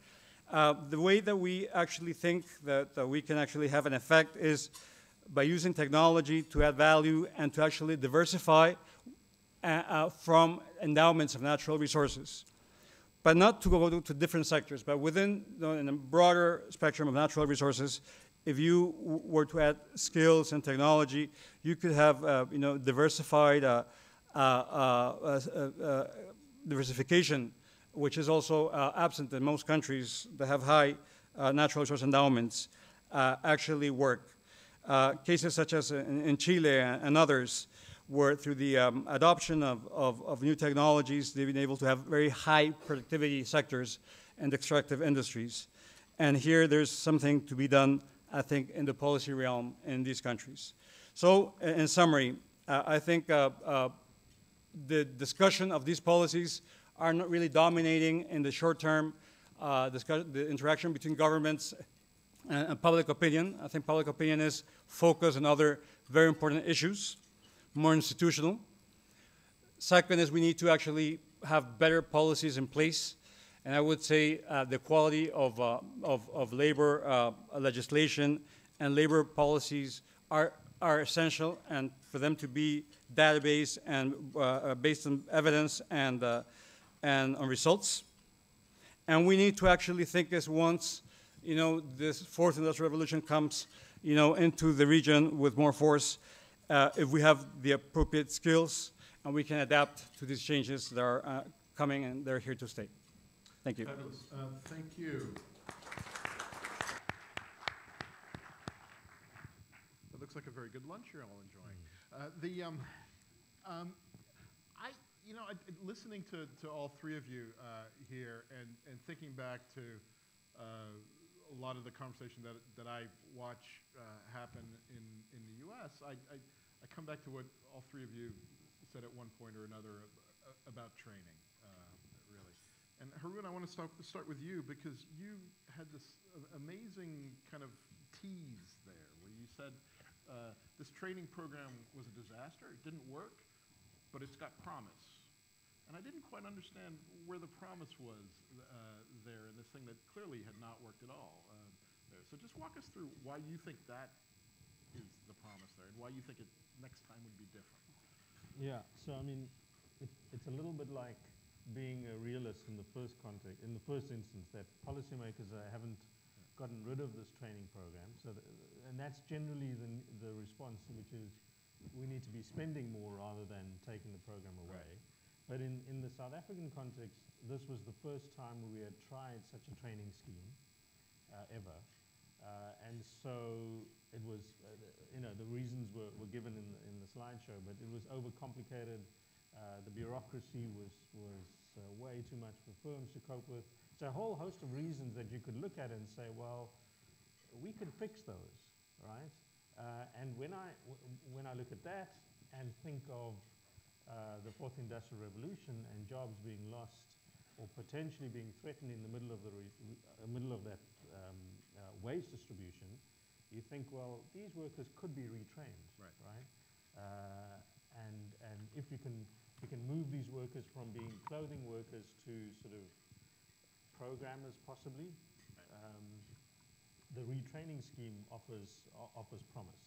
The way that we actually think that we can actually have an effect is by using technology to add value and to actually diversify from endowments of natural resources. But not to go to different sectors, but within in a broader spectrum of natural resources. If you were to add skills and technology, you could have diversified diversification, which is also absent in most countries that have high natural resource endowments, actually work. Cases such as in Chile and others, where through the adoption of new technologies, they've been able to have very high productivity sectors and extractive industries. And here there's something to be done, I think, in the policy realm in these countries. So, in summary, I think the discussion of these policies are not really dominating in the short term, the interaction between governments and public opinion. I think public opinion is focused on other very important issues, more institutional. Second is we need to actually have better policies in place And I would say the quality of labor legislation and labor policies are essential, and for them to be database and based on evidence and on results. And we need to actually think this once, this fourth industrial revolution comes, into the region with more force, if we have the appropriate skills and we can adapt to these changes that are coming and they're here to stay. Thank you. Fabulous. Thank you. That looks like a very good lunch you're all enjoying. Listening to all three of you here and thinking back to a lot of the conversation that I watch happen in the U.S., I come back to what all three of you said at one point or another about training, really. And Haroon, I want to start with you, because you had this amazing kind of tease there where you said this training program was a disaster. It didn't work, but it's got promise. And I didn't quite understand where the promise was there in this thing that clearly had not worked at all there. So just walk us through why you think that is the promise there and why you think it next time would be different. Yeah, so I mean, it's a little bit like being a realist in the first context, in the first instance, that policymakers haven't gotten rid of this training program. So and that's generally the response, which is we need to be spending more rather than taking the program away. Right. But in the South African context, this was the first time we had tried such a training scheme ever. And so it was, the reasons were given in the slideshow, but it was overcomplicated. The bureaucracy was way too much for firms to cope with. So a whole host of reasons that you could look at and say, well, we could fix those, right? And when I look at that and think of the fourth industrial revolution and jobs being lost or potentially being threatened in the middle of that wage distribution, you think, well, these workers could be retrained, right? And if you can move these workers from being clothing workers to sort of programmers, possibly, the retraining scheme offers promise.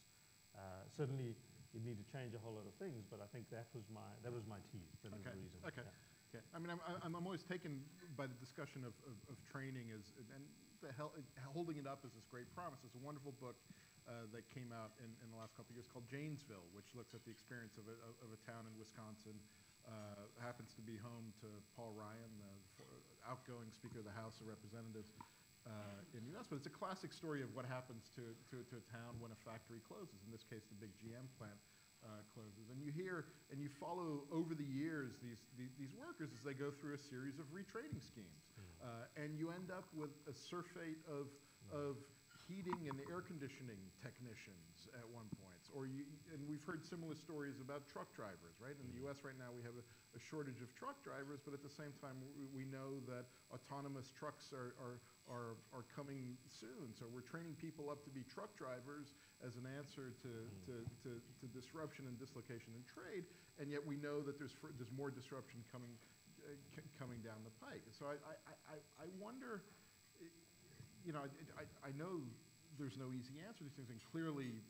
Certainly, you need to change a whole lot of things, but I think that was my tease. That was the reason. Okay. Yeah. Okay. I mean, I'm always taken by the discussion of training and holding it up as this great promise. There's a wonderful book that came out in the last couple of years called Janesville, which looks at the experience of a town in Wisconsin. Happens to be home to Paul Ryan, the outgoing Speaker of the House of Representatives in the U.S. But it's a classic story of what happens to a town when a factory closes. In this case, the big GM plant closes. And you hear and you follow over the years these workers as they go through a series of retraining schemes. And you end up with a surfeit of heating and air conditioning technicians at one point. And we've heard similar stories about truck drivers, right? In the U.S. right now we have a shortage of truck drivers, but at the same time we know that autonomous trucks are coming soon. So we're training people up to be truck drivers as an answer to disruption and dislocation in trade, and yet we know that there's more disruption coming down the pike. So I wonder, I know there's no easy answer to these things, and clearly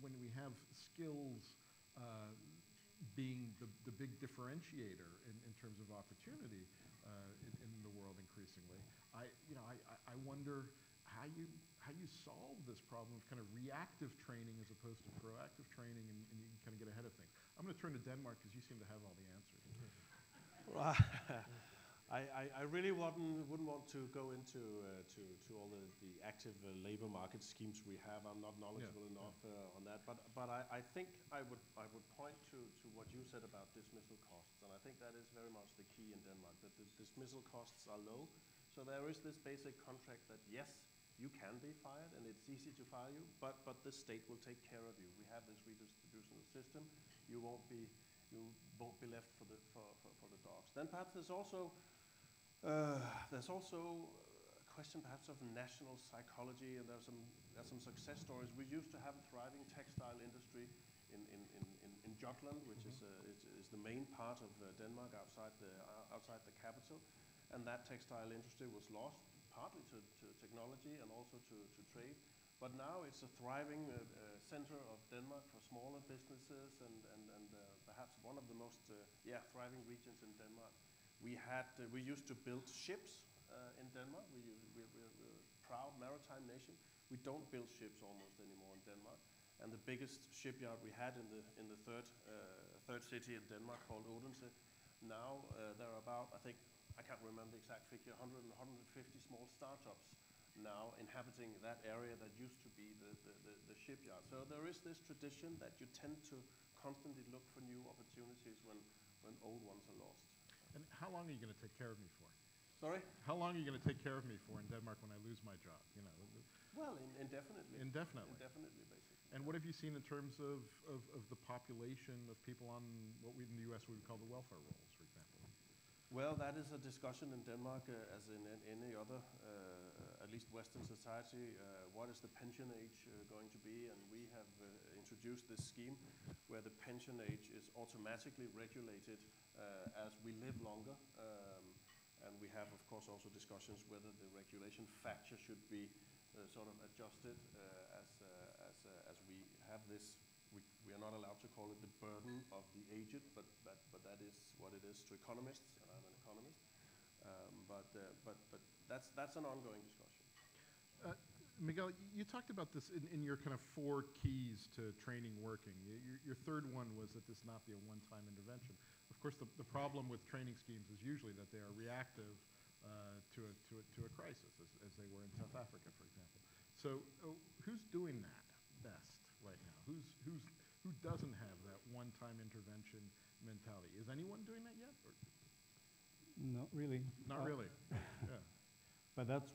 when we have skills being the big differentiator in terms of opportunity in the world increasingly, I wonder how you solve this problem of kind of reactive training as opposed to proactive training, and you can kind of get ahead of things. I'm going to turn to Denmark because you seem to have all the answers. I really wouldn't want to go into to all the active labor market schemes we have. I'm not knowledgeable enough on that, but I think I would point to what you said about dismissal costs, and I think that is very much the key in Denmark, that the dismissal costs are low. So there is this basic contract that yes, you can be fired and it's easy to fire you, but the state will take care of you. We have this redistributional system. You won't be left for the dogs. Then perhaps there's also a question perhaps of national psychology, and there's some success stories. We used to have a thriving textile industry in Jutland, which is the main part of Denmark outside the capital. and that textile industry was lost partly to technology and also to trade. But now it's a thriving center of Denmark for smaller businesses and perhaps one of the most thriving regions in Denmark. We used to build ships in Denmark. We're a proud maritime nation. We don't build ships almost anymore in Denmark. And the biggest shipyard we had in the third city in Denmark called Odense. Now there are about, I can't remember the exact figure, 100 and 150 small startups now inhabiting that area that used to be the shipyard. So there is this tradition that you tend to constantly look for new opportunities when old ones are lost. And how long are you going to take care of me for? Sorry? How long are you going to take care of me for in Denmark when I lose my job? You know. Well, indefinitely. Indefinitely. Indefinitely, basically. And what have you seen in terms of the population of people on what we in the U.S. we would call the welfare rolls, for example? Well, that is a discussion in Denmark, as in any other, at least Western society. What is the pension age going to be? And we have introduced this scheme where the pension age is automatically regulated as we live longer. And we have, of course, also discussions whether the regulation factor should be sort of adjusted as we have this. We are not allowed to call it the burden of the aged, but that is what it is to economists, and I'm an economist. But that's an ongoing discussion. Miguel, you talked about this in your kind of 4 keys to training working. Your third one was that this not be a one-time intervention. Of course, the problem with training schemes is usually that they are reactive to a crisis, as they were in South Africa, for example. So who's doing that best right now? Who doesn't have that one-time intervention mentality? Is anyone doing that yet? Or? Not really. Not really. Yeah. But that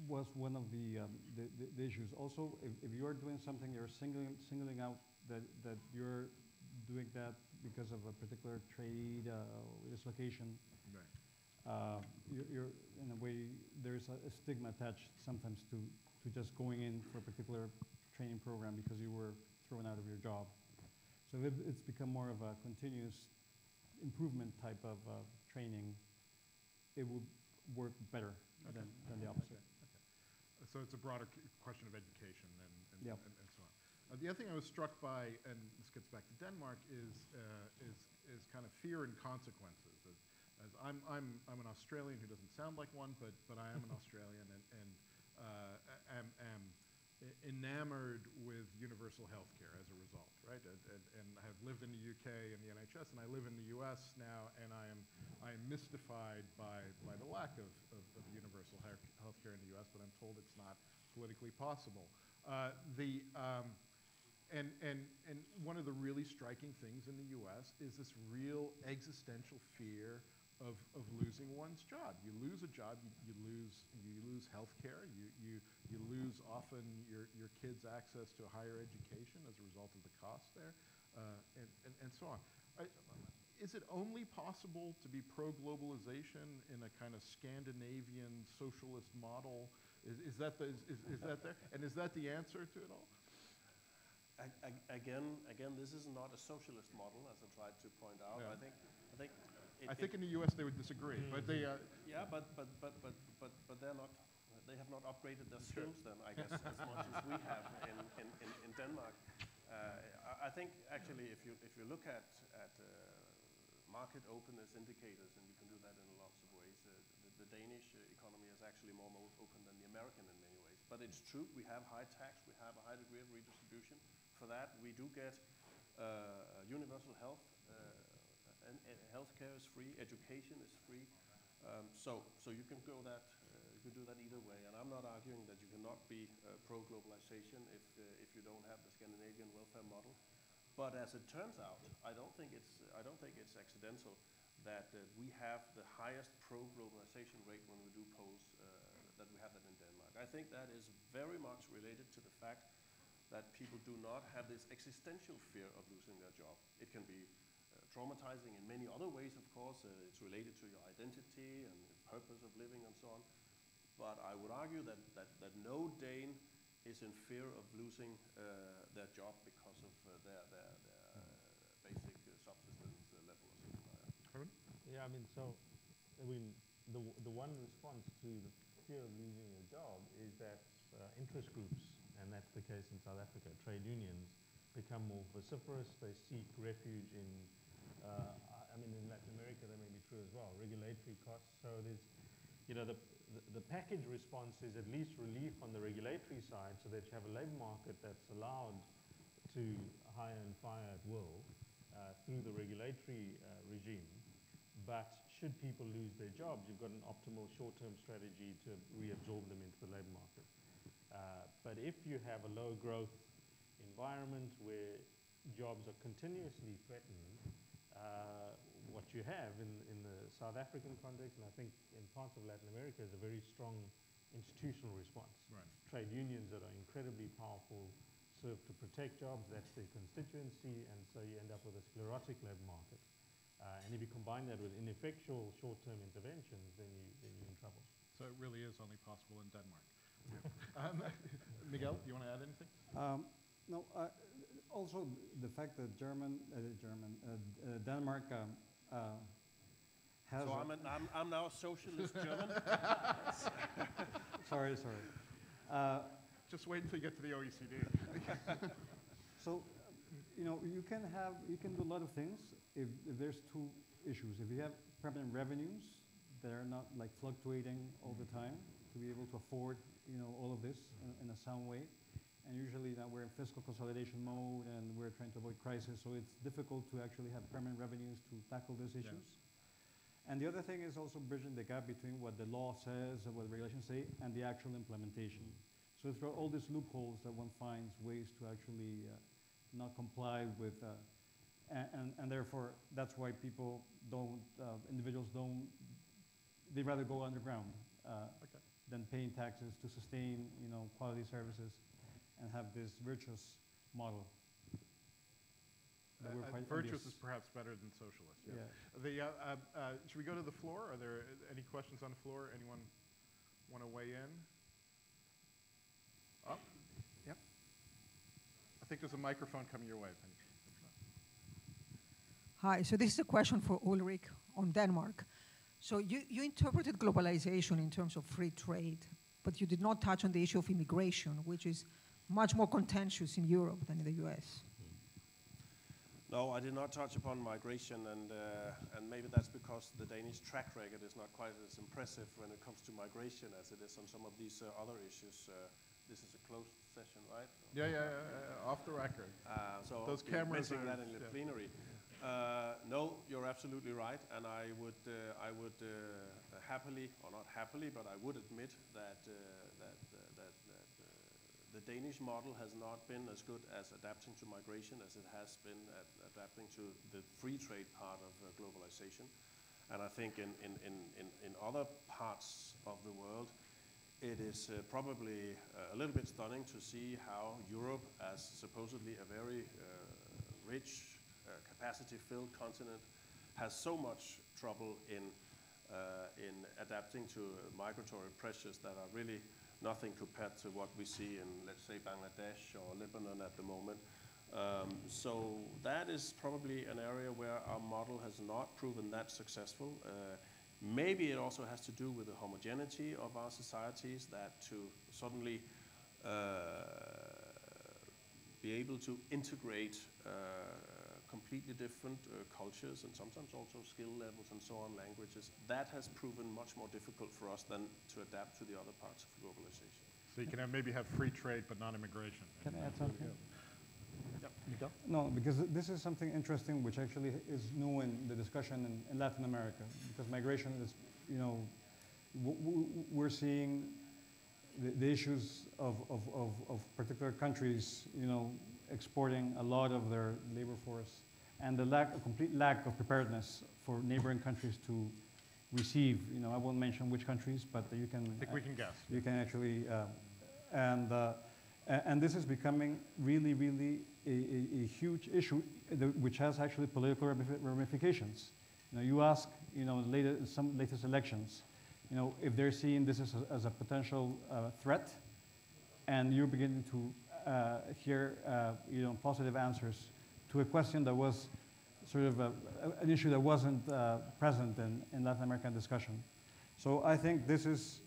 was one of the issues. Also, if you are doing something, you're singling out that you're doing that because of a particular trade dislocation. Right. You're in a way, there's a stigma attached sometimes to just going in for a particular training program because you were thrown out of your job. So if it's become more of a continuous improvement type of training, it would work better than the opposite. Okay. So it's a broader question of education and Yep. and so on. The other thing I was struck by, and this gets back to Denmark, is kind of fear and consequences. As I'm an Australian who doesn't sound like one, but I am an Australian and am enamored with universal health care as a result, right? And have lived in the UK and the NHS, and I live in the US now, and I am mystified by the lack of universal health care in the US, but I'm told it's not politically possible. And one of the really striking things in the US is this real existential fear of losing one's job. You lose a job, you lose health care, you lose often your kids' access to higher education as a result of the cost there, and so on. Is it only possible to be pro-globalization in a kind of Scandinavian socialist model? Is that there? And is that the answer to it all? Again, this is not a socialist model, as I tried to point out. Yeah. I think in the U.S. they would disagree, but they. Yeah, but they're not. They have not upgraded their skills then, I guess, as much as we have in Denmark. I think actually, if you look at market openness indicators, and you can do that in lots of ways, the Danish economy is actually more open than the American in many ways. But it's true, we have high tax, we have a high degree of redistribution. For that, we do get universal health. And healthcare is free, education is free, so you can go that you can do that either way. And I'm not arguing that you cannot be pro-globalization if you don't have the Scandinavian welfare model. But as it turns out, I don't think it's accidental that we have the highest pro-globalization rate when we do polls that we have that in Denmark. I think that is very much related to the fact that people do not have this existential fear of losing their job. It can be traumatizing in many other ways, of course. It's related to your identity and the purpose of living and so on. But I would argue that no Dane is in fear of losing their job because of their basic subsistence level or something like that. Yeah, I mean, the one response to the fear of losing a job is that interest groups, and that's the case in South Africa, trade unions, become more vociferous. They seek refuge in, I mean, in Latin America that may be true as well, regulatory costs. So there's, you know, the package response is at least relief on the regulatory side so that you have a labor market that's allowed to hire and fire at will through the regulatory regime. But should people lose their jobs, you've got an optimal short-term strategy to reabsorb them into the labor market. But if you have a low growth environment where jobs are continuously threatened, what you have in the South African context, and I think in parts of Latin America, is a very strong institutional response. Right. Trade unions that are incredibly powerful serve to protect jobs, that's their constituency, and so you end up with a sclerotic labor market. And if you combine that with ineffectual short-term interventions, then you're in trouble. So it really is only possible in Denmark. Miguel, you want to add anything? No, also the fact that Denmark has. So I'm now a socialist German. Sorry. Just wait until you get to the OECD. So, you know, you can do a lot of things if there's two issues. If you have permanent revenues that are not like fluctuating all the time to be able to afford, you know, all of this in a sound way. And usually now we're in fiscal consolidation mode and we're trying to avoid crisis, so it's difficult to actually have permanent revenues to tackle these issues. Yeah. And the other thing is also bridging the gap between what the law says and what the regulations say and the actual implementation. So through all these loopholes that one finds ways to actually not comply with, and therefore that's why people don't, individuals don't, they'd rather go underground than paying taxes to sustain, you know, quality services and have this virtuous model. Virtuous is perhaps better than socialist. Yeah. Should we go to the floor? Are there any questions on the floor? Anyone want to weigh in? Oh, yep. I think there's a microphone coming your way, Penny. Hi, so this is a question for Ulrich on Denmark. So you interpreted globalization in terms of free trade, but you did not touch on the issue of immigration, which is much more contentious in Europe than in the US. No, I did not touch upon migration, and maybe that's because the Danish track record is not quite as impressive when it comes to migration as it is on some of these other issues. This is a closed session, right? Yeah, off the record. So those cameras are that in the plenary. No, you're absolutely right, and I would happily, or not happily, but I would admit that the Danish model has not been as good as adapting to migration as it has been at adapting to the free trade part of globalization. And I think in other parts of the world, it is probably a little bit stunning to see how Europe, as supposedly a very rich, capacity-filled continent, has so much trouble in adapting to migratory pressures that are really nothing compared to what we see in, let's say, Bangladesh or Lebanon at the moment. So that is probably an area where our model has not proven that successful. Maybe it also has to do with the homogeneity of our societies, that to suddenly be able to integrate completely different cultures and sometimes also skill levels and so on, languages, that has proven much more difficult for us than to adapt to the other parts of globalization. So you can maybe have free trade but not immigration. Can I add something? Yep. You go. No, because this is something interesting which actually is new in the discussion in Latin America, because migration is, you know, we're seeing the issues of particular countries, you know, exporting a lot of their labor force, and the complete lack of preparedness for neighboring countries to receive, you know, I won't mention which countries, but you can. I think we can guess. You can actually, and this is becoming really, really a huge issue, which has actually political ramifications. You know, you ask, you know, some latest elections, you know, if they're seeing this as a potential threat, and you're beginning to hear, you know, positive answers to a question that was sort of an issue that wasn't present in Latin American discussion. So I think this is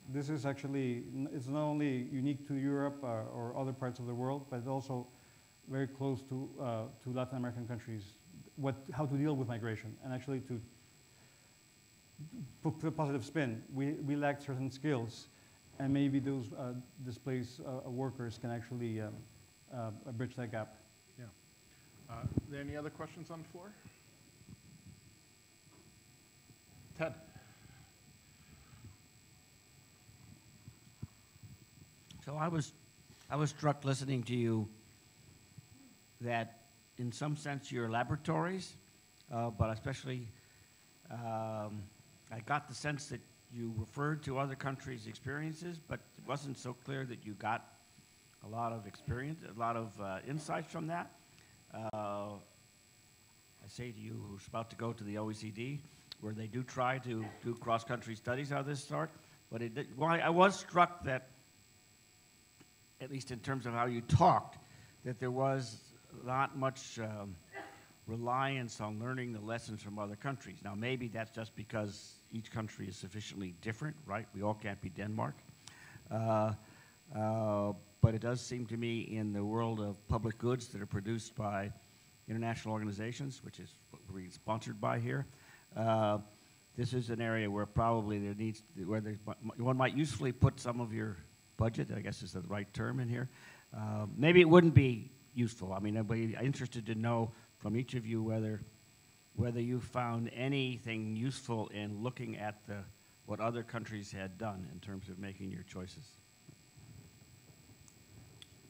actually, it's not only unique to Europe or other parts of the world, but it's also very close to Latin American countries, how to deal with migration, and actually to put a positive spin. We lack certain skills, and maybe those displaced workers can actually bridge that gap. Yeah. Any other questions on the floor? Ted. So I was struck listening to you that in some sense you're laboratories, but especially I got the sense that you referred to other countries' experiences, but it wasn't so clear that you got a lot of experience, a lot of insights from that. I say to you who's about to go to the OECD, where they do try to do cross-country studies of this sort, but I was struck that, at least in terms of how you talked, that there was not much reliance on learning the lessons from other countries. Now, maybe that's just because each country is sufficiently different, right? We all can't be Denmark. But it does seem to me in the world of public goods that are produced by international organizations, which is what we're sponsored by here, this is an area where probably there needs, one might usefully put some of your budget, I guess is the right term in here. Maybe it wouldn't be useful. I mean, I'd be interested to know from each of you whether you found anything useful in looking at what other countries had done in terms of making your choices.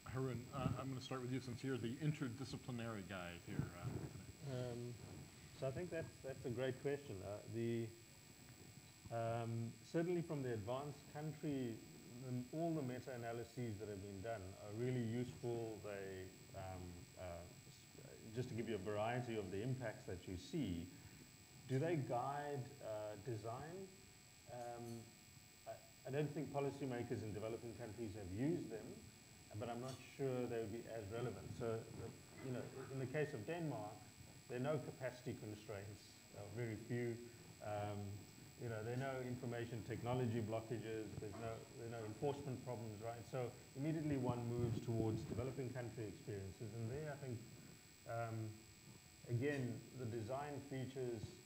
Harun, I'm going to start with you since you're the interdisciplinary guy here today. So I think that's a great question. Certainly from the advanced country, all the meta-analyses that have been done are really useful. They, just to give you a variety of the impacts that you see, do they guide design? I don't think policymakers in developing countries have used them, but I'm not sure they would be as relevant. So, you know, in the case of Denmark, there are no capacity constraints, very few. You know, there are no information technology blockages, there are no enforcement problems, right? So immediately one moves towards developing country experiences, and there I think, again, the design features